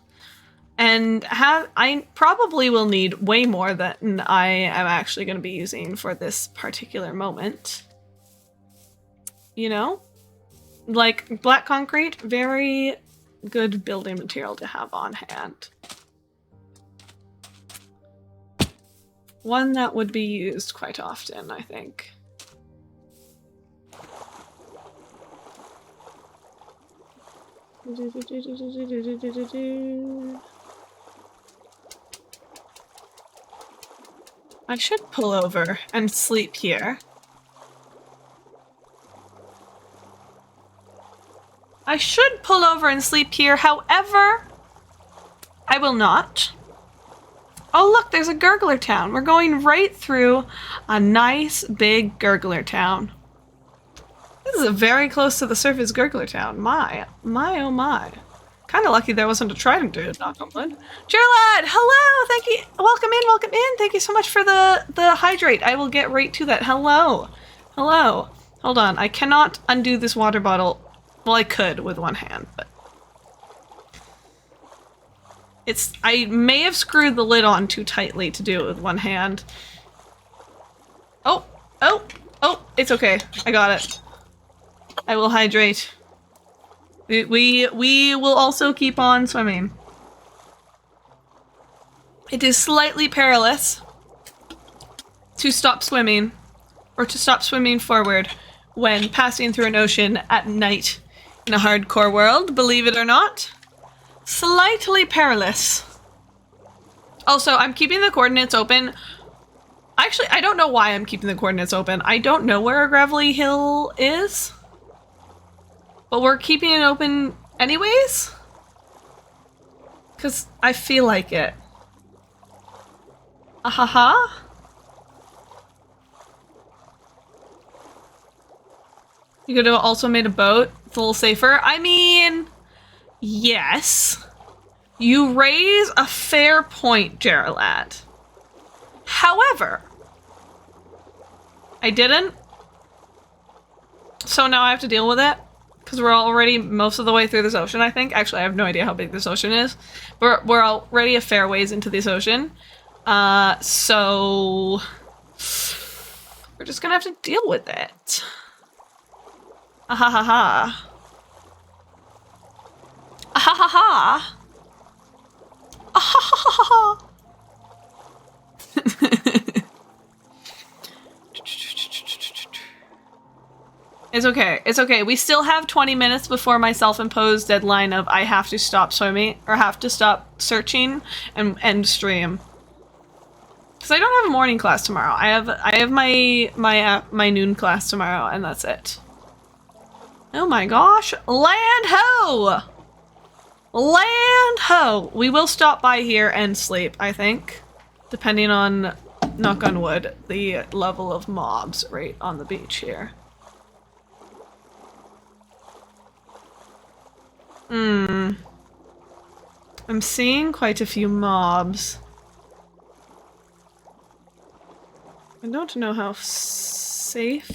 And I probably will need way more than I am actually going to be using for this particular moment. You know? Like, black concrete, very good building material to have on hand. One that would be used quite often, I think. I should pull over and sleep here. I should pull over and sleep here, however, I will not. Oh look, there's a gurgler town. We're going right through a nice big gurgler town. This is a very close to the surface gurgler town. My oh my. Kind of lucky there wasn't a trident to knock on wood. Gerlad, hello, thank you. Welcome in. Thank you so much for the hydrate. I will get right to that. Hello. Hello. Hold on, I cannot undo this water bottle. Well, I could with one hand, but I may have screwed the lid on too tightly to do it with one hand. Oh, it's okay. I got it. I will hydrate. We will also keep on swimming. It is slightly perilous to stop swimming, or to stop swimming forward when passing through an ocean at night in a hardcore world, believe it or not. Slightly perilous. Also, I'm keeping the coordinates open. Actually, I don't know why I'm keeping the coordinates open. I don't know where a gravelly hill is. But we're keeping it open anyways? Because I feel like it. Ahaha. You could have also made a boat. It's a little safer. I mean, yes. You raise a fair point, Geralad. However, I didn't. So now I have to deal with it. Because we're already most of the way through this ocean, I think. Actually, I have no idea how big this ocean is. We're already a fair ways into this ocean. So we're just gonna have to deal with it. Ahahaha. Ahahaha. Ahahaha. It's okay. It's okay. We still have 20 minutes before my self-imposed deadline of I have to stop swimming or have to stop searching and end stream. Because I don't have a morning class tomorrow. I have my noon class tomorrow, and that's it. Oh my gosh! Land ho! Land ho! We will stop by here and sleep, I think, depending on, knock on wood, the level of mobs right on the beach here. I'm seeing quite a few mobs. I don't know how safe.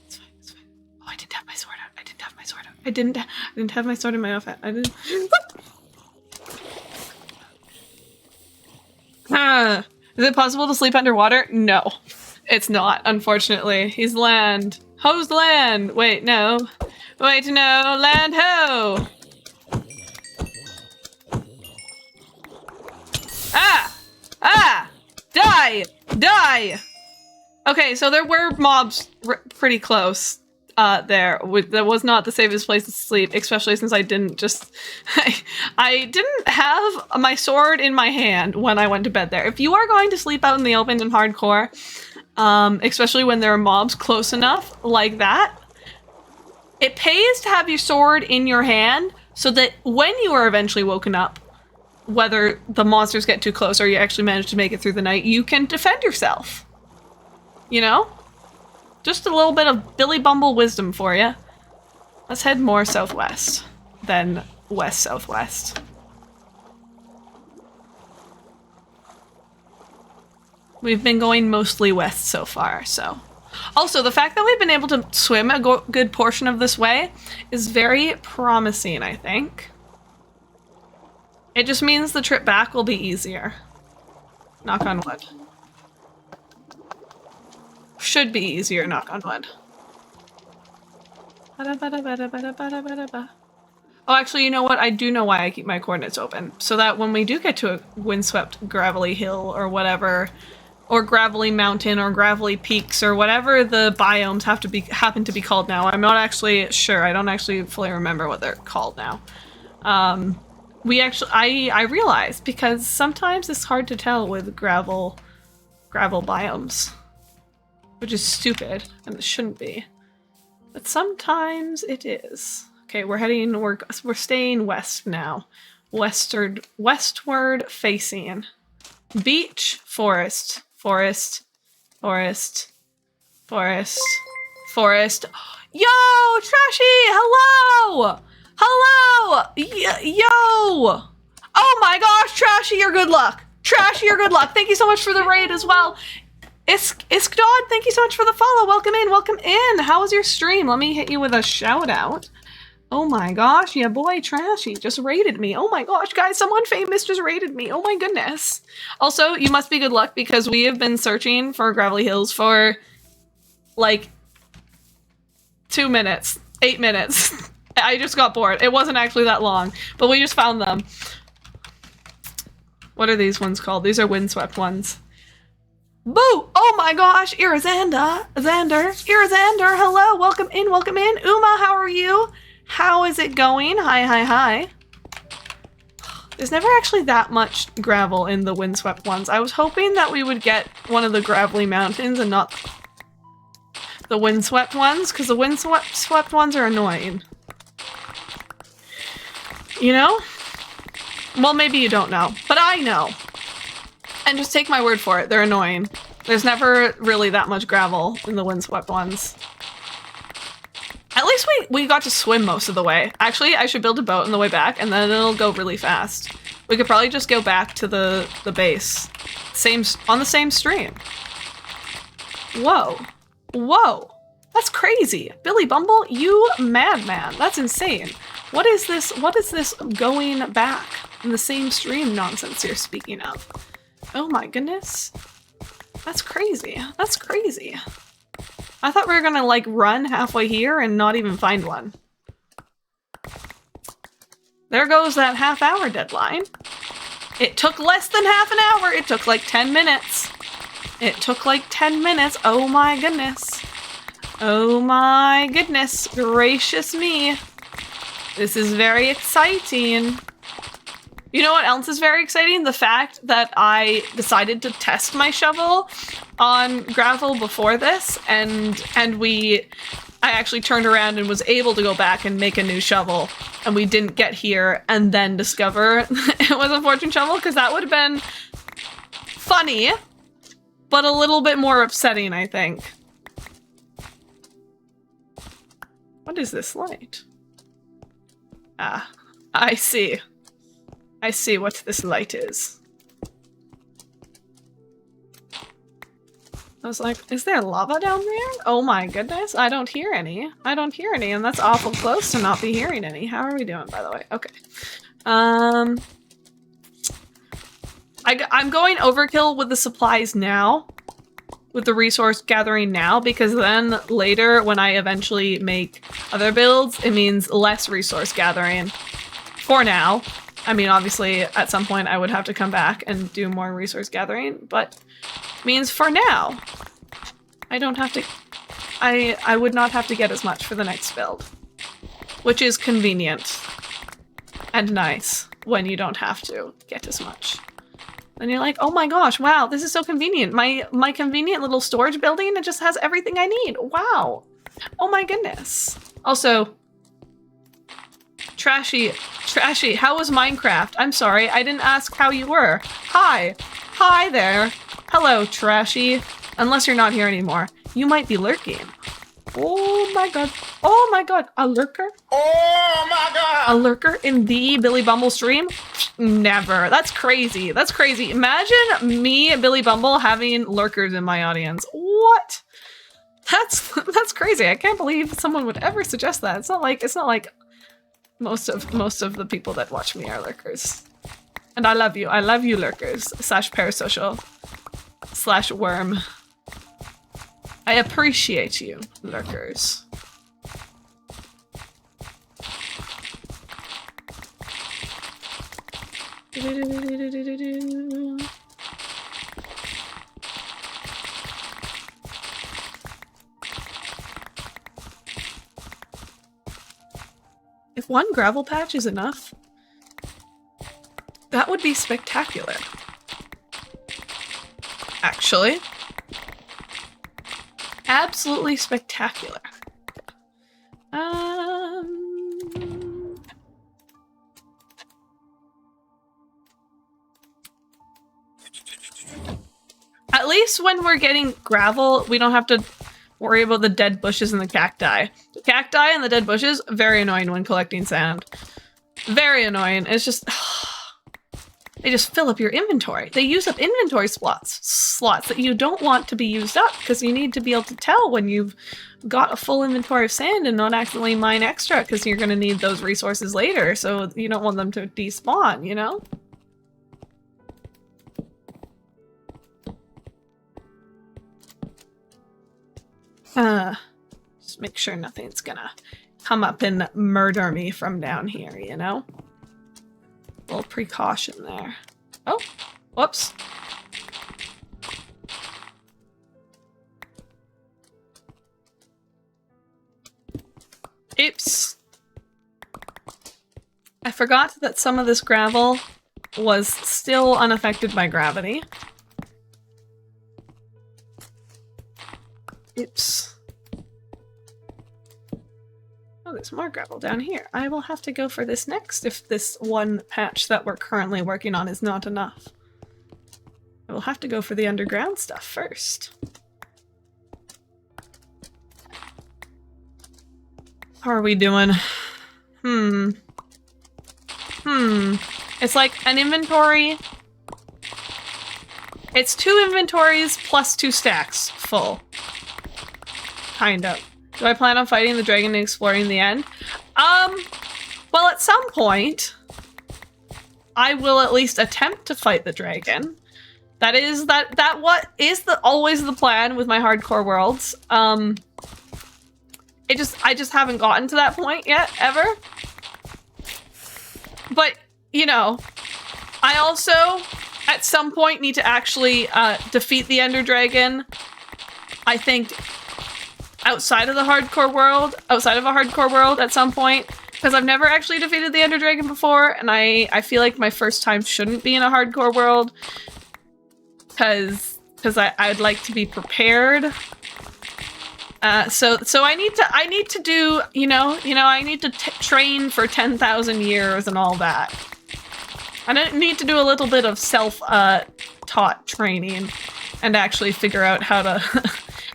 It's fine, it's fine. Oh, I didn't have my sword out. I didn't have my sword out. I didn't have my sword in my outfit. I didn't. Is it possible to sleep underwater? No, it's not, unfortunately. He's land. Ho's land. Wait, no. Wait, no. Land ho. Ah! Die! Die! Okay, so there were mobs pretty close there. That was not the safest place to sleep, especially since I didn't just... I didn't have my sword in my hand when I went to bed there. If you are going to sleep out in the open and hardcore, especially when there are mobs close enough like that, it pays to have your sword in your hand so that when you are eventually woken up, whether the monsters get too close or you actually manage to make it through the night, you can defend yourself. You know? Just a little bit of Billy Bumble wisdom for you. Let's head more southwest than west-southwest. We've been going mostly west so far, so. Also, the fact that we've been able to swim a good portion of this way is very promising, I think. It just means the trip back will be easier. Knock on wood. Should be easier, knock on wood. Oh, actually, you know what? I do know why I keep my coordinates open. So that when we do get to a windswept gravelly hill or whatever, or gravelly mountain or gravelly peaks or whatever the biomes happen to be called now. I'm not actually sure. I don't actually fully remember what they're called now. I realized because sometimes it's hard to tell with gravel biomes, which is stupid and it shouldn't be. But sometimes it is. Okay, we're staying west now. Westward facing. Beach, forest, forest, forest, forest, forest. Yo, Trashy, hello! Hello! Yo! Oh my gosh, Trashy, you're good luck. Trashy, you're good luck. Thank you so much for the raid as well. Iskdod, thank you so much for the follow. Welcome in, welcome in. How was your stream? Let me hit you with a shout out. Oh my gosh, yeah, boy, Trashy just raided me. Oh my gosh, guys, someone famous just raided me. Oh my goodness. Also, you must be good luck because we have been searching for Gravelly Hills for like 2 minutes, 8 minutes. I just got bored. It wasn't actually that long, but we just found them. What are these ones called? These are windswept ones. Boo! Oh my gosh, Xander, hello, welcome in, welcome in. Uma, how are you? How is it going? Hi, hi, hi. There's never actually that much gravel in the windswept ones. I was hoping that we would get one of the gravelly mountains and not the windswept ones, because the windswept ones are annoying. You know? Well, maybe you don't know, but I know. And just take my word for it, they're annoying. There's never really that much gravel in the windswept ones. At least we got to swim most of the way. Actually, I should build a boat on the way back, and then it'll go really fast. We could probably just go back to the base. On the same stream. Whoa. Whoa. That's crazy. Billy Bumble, you madman. That's insane. What is this going back in the same stream nonsense you're speaking of? Oh my goodness. That's crazy. That's crazy. I thought we were gonna like run halfway here and not even find one. There goes that half-hour deadline. It took less than half an hour. It took like 10 minutes. It took like 10 minutes. Oh my goodness. Oh my goodness. Gracious me. This is very exciting. You know what else is very exciting? The fact that I decided to test my shovel on gravel before this, and I actually turned around and was able to go back and make a new shovel, and we didn't get here and then discover it was a fortune shovel, because that would have been funny, but a little bit more upsetting, I think. What is this light? Ah, I see. I see what this light is. I was like, is there lava down there? Oh my goodness, I don't hear any. I don't hear any, and that's awful close to not be hearing any. How are we doing, by the way? Okay. I'm going overkill with the supplies now. With the resource gathering now, because then later when I eventually make other builds, it means less resource gathering. For now. I mean, obviously, at some point I would have to come back and do more resource gathering, but it means for now, I don't have to... I would not have to get as much for the next build. Which is convenient. And nice, when you don't have to get as much. And you're like, oh my gosh, wow, this is so convenient. My convenient little storage building, it just has everything I need. Wow. Oh my goodness. Also, Trashy, how was Minecraft? I'm sorry, I didn't ask how you were. Hi. Hi there. Hello, Trashy. Unless you're not here anymore. You might be lurking. Oh my god. Oh my god. A lurker? Oh my A God. lurker in the Billy Bumble stream? Never. That's crazy. That's crazy. Imagine me and Billy Bumble having lurkers in my audience. What? That's crazy. I can't believe someone would ever suggest that. It's not like most of the people that watch me are lurkers. And I love you. I love you, lurkers. / parasocial / worm. I appreciate you, lurkers. If one gravel patch is enough, that would be spectacular. Actually. Absolutely spectacular. At least when we're getting gravel, we don't have to worry about the dead bushes and the cacti. The cacti and the dead bushes, very annoying when collecting sand. Very annoying. It's just... they just fill up your inventory. They use up inventory slots that you don't want to be used up because you need to be able to tell when you've got a full inventory of sand and not accidentally mine extra because you're going to need those resources later, so you don't want them to despawn, you know? Just make sure nothing's gonna come up and murder me from down here, you know? A little precaution there. Oh, whoops. Oops. I forgot that some of this gravel was still unaffected by gravity. Oops. Oh, there's more gravel down here. I will have to go for this next if this one patch that we're currently working on is not enough. I will have to go for the underground stuff first. How are we doing? It's like an inventory. It's 2 inventories plus 2 stacks full. Kind of. Do I plan on fighting the dragon and exploring the end? Well, at some point, I will at least attempt to fight the dragon. That is what is always the plan with my hardcore worlds. I just haven't gotten to that point yet, ever. But, you know, I also, at some point, need to actually defeat the Ender Dragon. I think outside of a hardcore world at some point, because I've never actually defeated the Ender Dragon before, and I feel like my first time shouldn't be in a hardcore world, because I'd like to be prepared. So I need to do, you know, I need to train for 10,000 years and all that. I need to do a little bit of self-taught training and actually figure out how to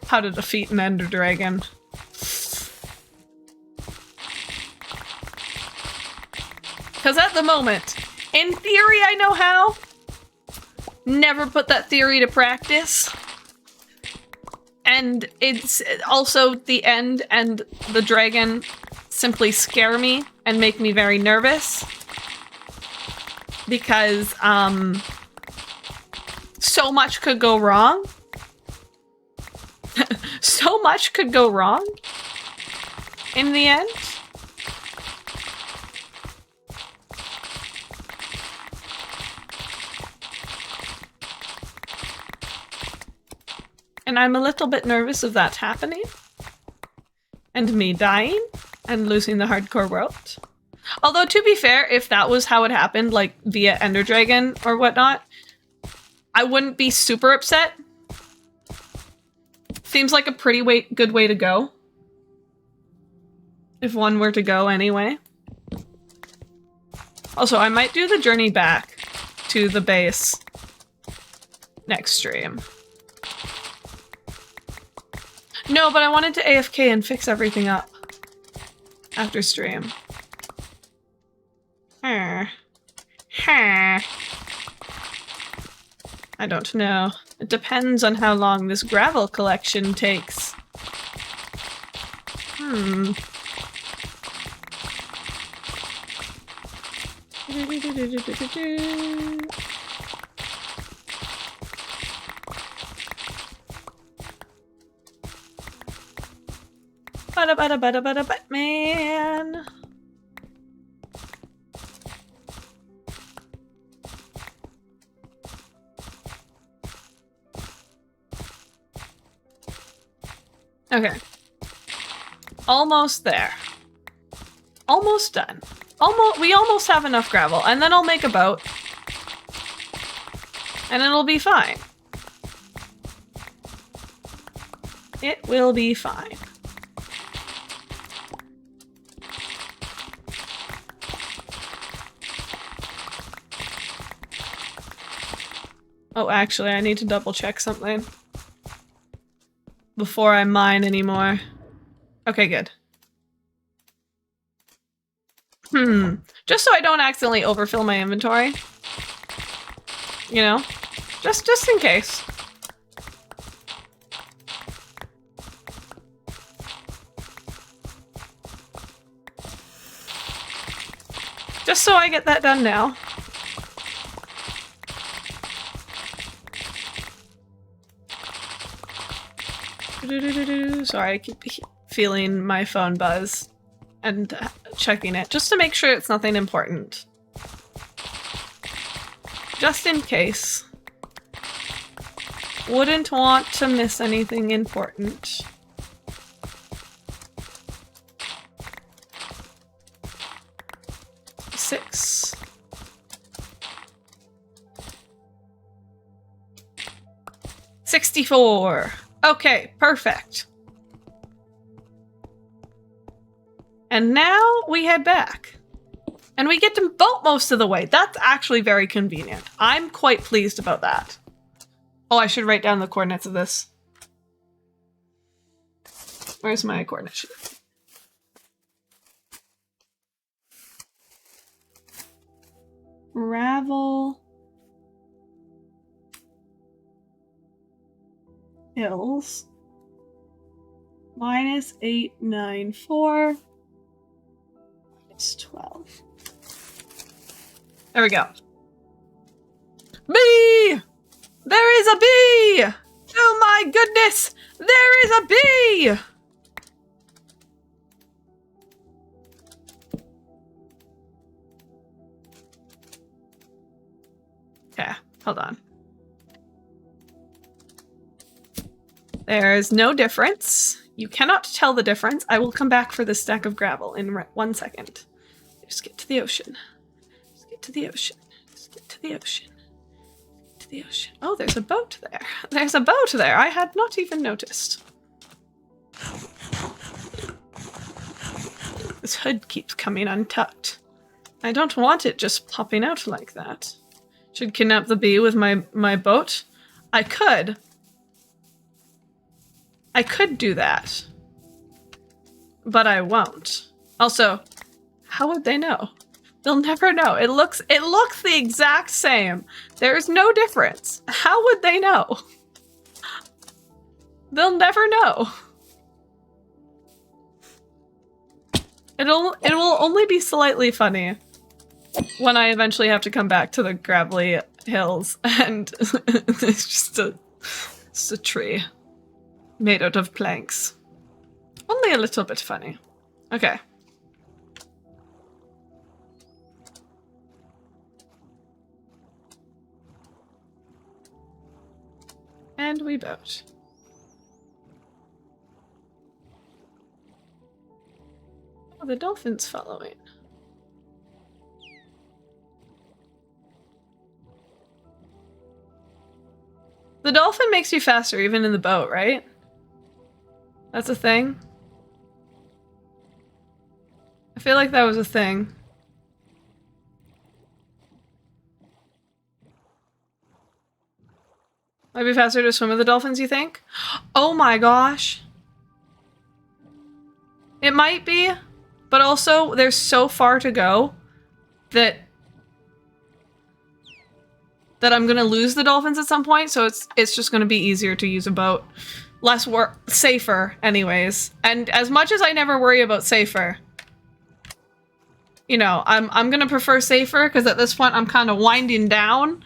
how to defeat an Ender Dragon. Because at the moment, in theory I know how. Never put that theory to practice. And it's also the end and the dragon simply scare me and make me very nervous. Because, so much could go wrong. So much could go wrong in the end. And I'm a little bit nervous of that happening. And me dying and losing the hardcore world. Although, to be fair, if that was how it happened, like via Ender Dragon or whatnot, I wouldn't be super upset. Seems like a pretty good way to go. If one were to go anyway. Also, I might do the journey back to the base next stream. No, but I wanted to AFK and fix everything up after stream. I don't know. It depends on how long this gravel collection takes. Batman. Okay. Almost there. Almost done. We almost have enough gravel, and then I'll make a boat. And it'll be fine. It will be fine. Oh, actually, I need to double check something before I mine anymore. Okay, good. Just so I don't accidentally overfill my inventory. You know? Just in case. Just so I get that done now. Sorry, I keep feeling my phone buzz and checking it just to make sure it's nothing important. Just in case. Wouldn't want to miss anything important. Six. $64. Okay, perfect. And now we head back. And we get to boat most of the way. That's actually very convenient. I'm quite pleased about that. Oh, I should write down the coordinates of this. Where's my coordinate sheet? Ravel Hills -894 -12. There we go. Bee! There is a bee! Oh my goodness! There is a bee! Okay, hold on. There's no difference. You cannot tell the difference. I will come back for this stack of gravel in 1 second. Just get to the ocean. Just get to the ocean. Just get to the ocean. Get to the ocean. Oh, there's a boat there. There's a boat there. I had not even noticed. This hood keeps coming untucked. I don't want it just popping out like that. Should kidnap the bee with my boat? I could. I could do that. But I won't. Also, how would they know? They'll never know. It looks the exact same. There's no difference. How would they know? They'll never know. It will only be slightly funny when I eventually have to come back to the gravelly hills and it's just a tree made out of planks. Only a little bit funny. Okay. And we boat. Oh, the dolphin's following. The dolphin makes you faster even in the boat, right? That's a thing? I feel like that was a thing. Might be faster to swim with the dolphins, you think? Oh my gosh. It might be, but also there's so far to go that I'm gonna lose the dolphins at some point, so it's just gonna be easier to use a boat. Safer, anyways. And as much as I never worry about safer, you know, I'm gonna prefer safer, because at this point I'm kind of winding down.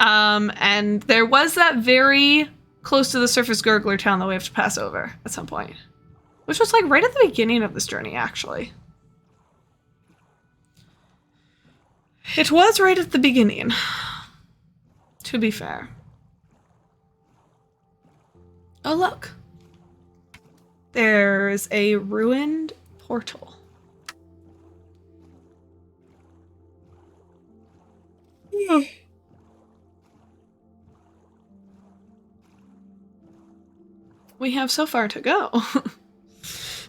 And there was that very close to the surface gurgler town that we have to pass over at some point. Which was like right at the beginning of this journey, actually. It was right at the beginning, to be fair. Oh, look. There's a ruined portal. We have so far to go.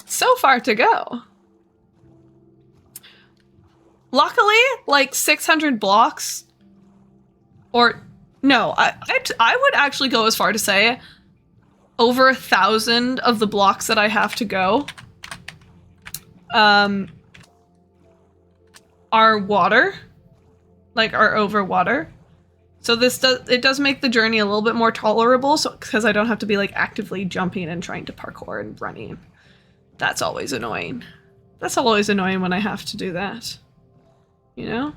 So far to go. Luckily, like 600 blocks, or no, I would actually go as far to say over 1,000 of the blocks that I have to go are water, like are over water. So it does make the journey a little bit more tolerable, so because I don't have to be like actively jumping and trying to parkour and running. That's always annoying. That's always annoying when I have to do that. You know?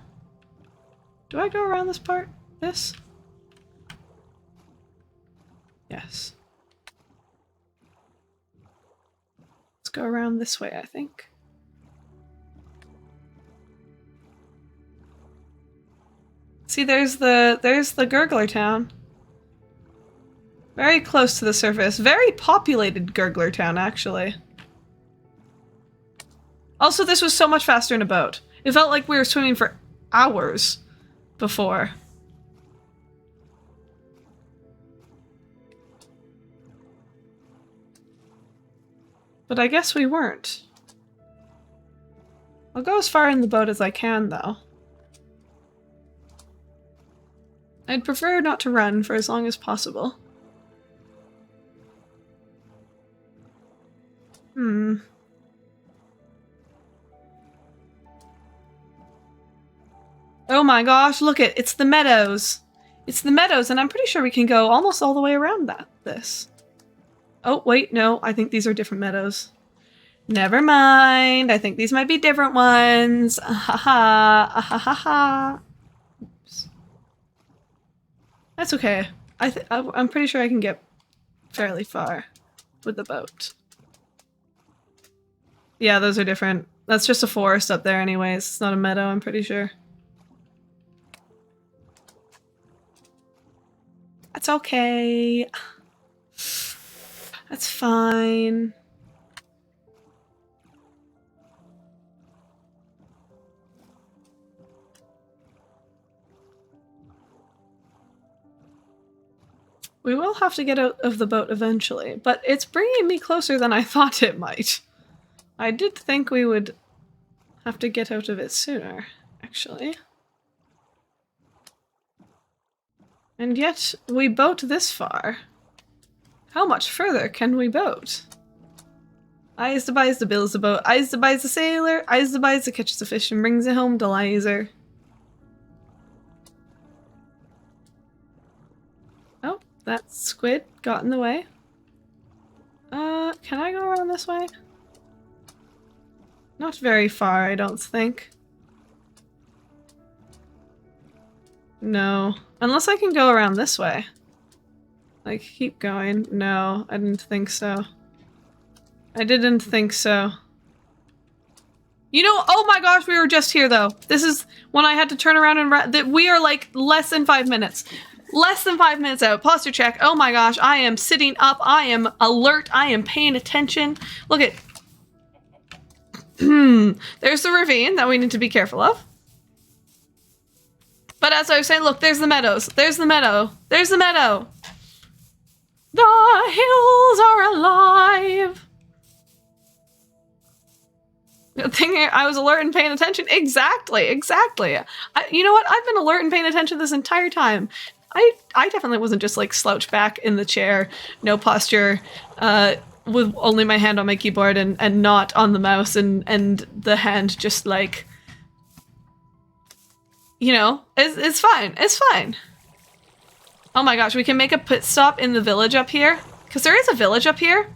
Do I go around this part? This? Yes. Let's go around this way, I think. See, there's the gurgler town. Very close to the surface. Very populated gurgler town, actually. Also, this was so much faster in a boat. It felt like we were swimming for hours before. But I guess we weren't. I'll go as far in the boat as I can, though. I'd prefer not to run for as long as possible. Oh my gosh, look it's the meadows. It's the meadows, and I'm pretty sure we can go almost all the way around this. Oh, wait, no, I think these are different meadows. Never mind, I think these might be different ones. Ahaha, ahaha. Oops. That's okay. I'm pretty sure I can get fairly far with the boat. Yeah, those are different. That's just a forest up there anyways. It's not a meadow, I'm pretty sure. That's okay. That's fine. We will have to get out of the boat eventually, but it's bringing me closer than I thought it might. I did think we would have to get out of it sooner, actually. And yet, we boat this far. How much further can we boat? Eyes to buys the builds the boat, eyes to buys the sailor, eyes to buys the catches the fish and brings it home to Lizer. Oh, that squid got in the way. Can I go around this way? Not very far, I don't think. No. Unless I can go around this way. Like, keep going. No, I didn't think so. I didn't think so. You know, oh my gosh, we were just here though. This is when I had to turn around and we are like less than 5 minutes. Less than 5 minutes out. Posture check. Oh my gosh, I am sitting up. I am alert. I am paying attention. Look at... There's the ravine that we need to be careful of. But as I was saying, look, there's the meadows. There's the meadow. There's the meadow. The hills are alive. Good thing I was alert and paying attention. Exactly, exactly. You know what? I've been alert and paying attention this entire time. I definitely wasn't just like slouched back in the chair, no posture, with only my hand on my keyboard and not on the mouse and the hand just like, you know, it's fine. It's fine. Oh my gosh, we can make a pit stop in the village up here. Because there is a village up here.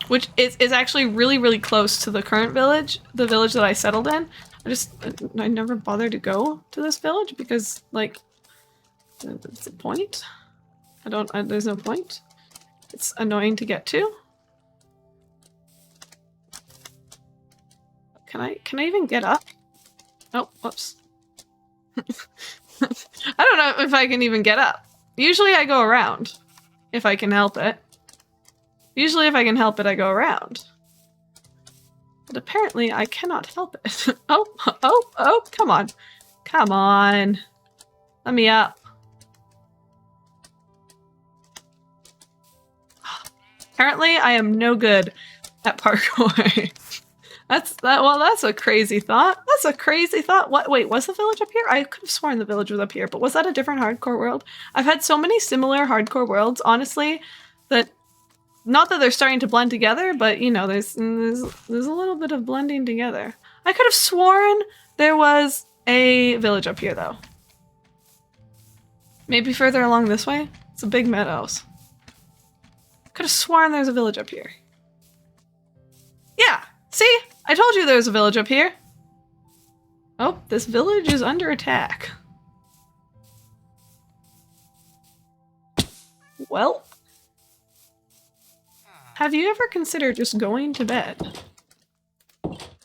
Which is actually really, really close to the current village. The village that I settled in. I never bothered to go to this village because, like, what's the point? There's no point. It's annoying to get to. Can I even get up? Oh, whoops. I don't know if I can even get up. Usually I go around, if I can help it. Usually if I can help it, I go around. But apparently I cannot help it. Oh, come on. Come on. Let me up. Apparently I am no good at parkour. That's a crazy thought. That's a crazy thought. What? Wait, was the village up here? I could have sworn the village was up here, but was that a different hardcore world? I've had so many similar hardcore worlds, honestly, that not that they're starting to blend together, but you know, there's a little bit of blending together. I could have sworn there was a village up here, though. Maybe further along this way? It's a big meadows. Could have sworn there's a village up here. Yeah, see? I told you there was a village up here. Oh, this village is under attack. Well, have you ever considered just going to bed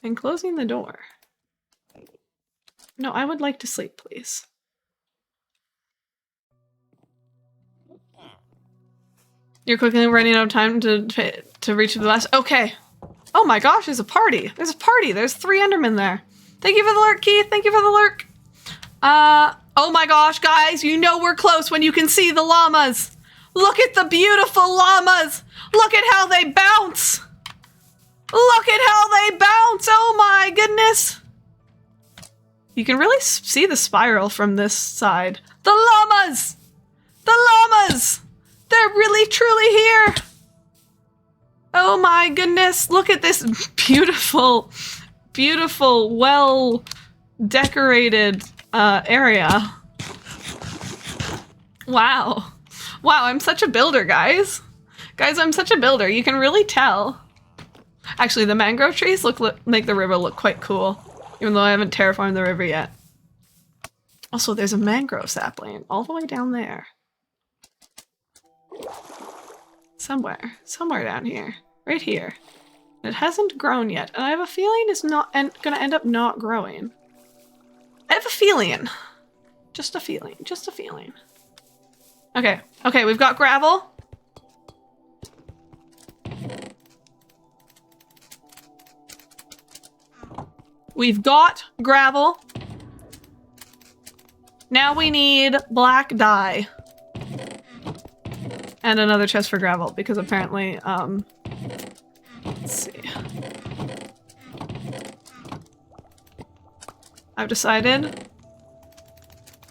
and closing the door? No, I would like to sleep, please. You're quickly running out of time to reach the last. Okay. Oh my gosh, there's a party. There's a party. There's 3 Endermen there. Thank you for the lurk, Keith. Thank you for the lurk. Oh my gosh, guys, you know we're close when you can see the llamas. Look at the beautiful llamas. Look at how they bounce. Look at how they bounce. Oh my goodness. You can really see the spiral from this side. The llamas. The llamas. They're really truly here. Oh my goodness, look at this beautiful, beautiful, well-decorated area. Wow. Wow, I'm such a builder, guys. Guys, I'm such a builder. You can really tell. Actually, the mangrove trees make the river look quite cool, even though I haven't terraformed the river yet. Also, there's a mangrove sapling all the way down there. Somewhere down here. Right here. It hasn't grown yet, and I have a feeling it's not gonna end up not growing. I have a feeling. Just a feeling. Just a feeling. Okay. Okay, we've got gravel. We've got gravel. Now we need black dye. And another chest for gravel, because apparently, let's see. I've decided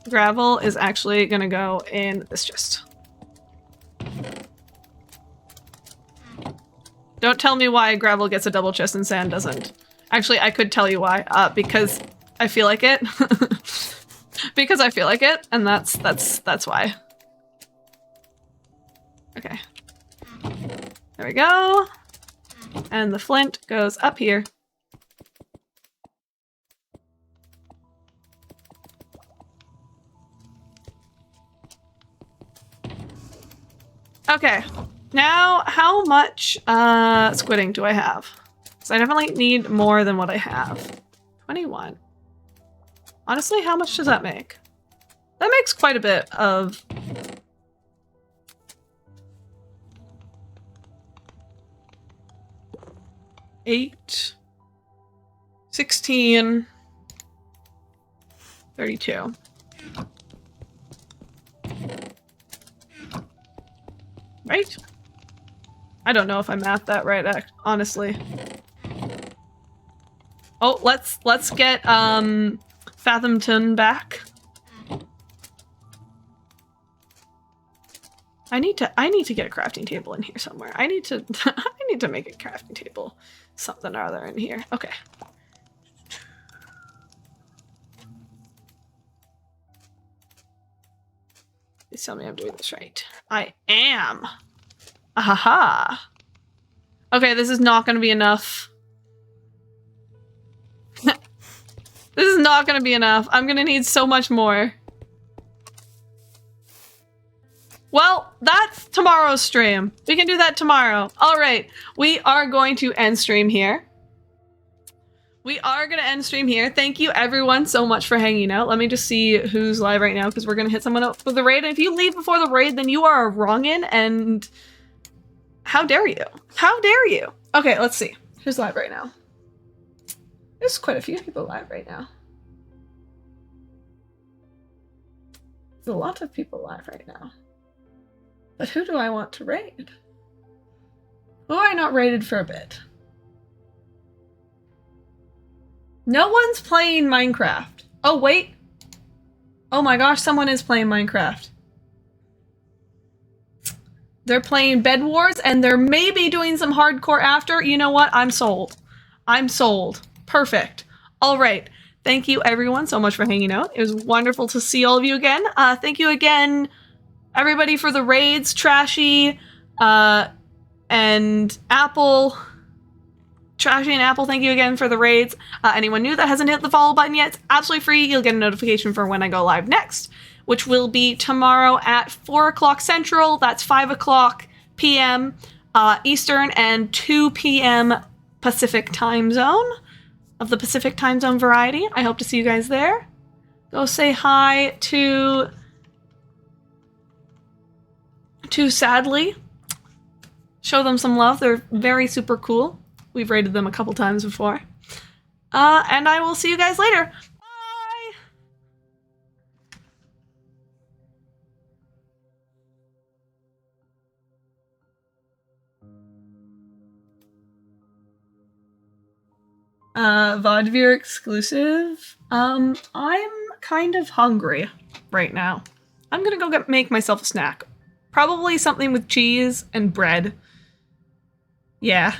gravel is actually gonna go in this chest. Don't tell me why gravel gets a double chest and sand doesn't. Actually, I could tell you why, because I feel like it. Because I feel like it, and that's why. Okay. There we go. And the flint goes up here. Okay. Now, how much squidding do I have? Because I definitely need more than what I have. 21. Honestly, how much does that make? That makes quite a bit of... 8, 16, 32. Right? I don't know if I mathed that right, honestly. Oh, let's get Fathomton back. I need to get a crafting table in here somewhere. I need to make a crafting table. Something or other in here. Okay. Please tell me I'm doing this right. I am. Ahaha. Okay, this is not gonna be enough. This is not gonna be enough. I'm gonna need so much more. Well, that's tomorrow's stream. We can do that tomorrow. All right, we are going to end stream here. We are going to end stream here. Thank you everyone so much for hanging out. Let me just see who's live right now because we're going to hit someone up with the raid. And if you leave before the raid, then you are a wrongin' and how dare you? How dare you? Okay, let's see. Who's live right now? There's quite a few people live right now. There's a lot of people live right now. But who do I want to raid? Who have I not raided for a bit? No one's playing Minecraft. Oh, wait. Oh my gosh, someone is playing Minecraft. They're playing Bed Wars, and they're maybe doing some hardcore after. You know what? I'm sold. I'm sold. Perfect. All right. Thank you, everyone, so much for hanging out. It was wonderful to see all of you again. Thank you again, everybody, for the raids. Trashy, and Apple. Trashy and Apple, thank you again for the raids. Anyone new that hasn't hit the follow button yet, it's absolutely free. You'll get a notification for when I go live next, which will be tomorrow at 4 o'clock Central. That's 5 o'clock p.m. Eastern and 2 p.m. Pacific time zone, of the Pacific time zone variety. I hope to see you guys there. Go say hi to Sadly. Show them some love. They're very super cool. We've rated them a couple times before. And I will see you guys later. Bye. Vodvir exclusive. I'm kind of hungry right now. I'm gonna go make myself a snack. Probably something with cheese and bread. Yeah.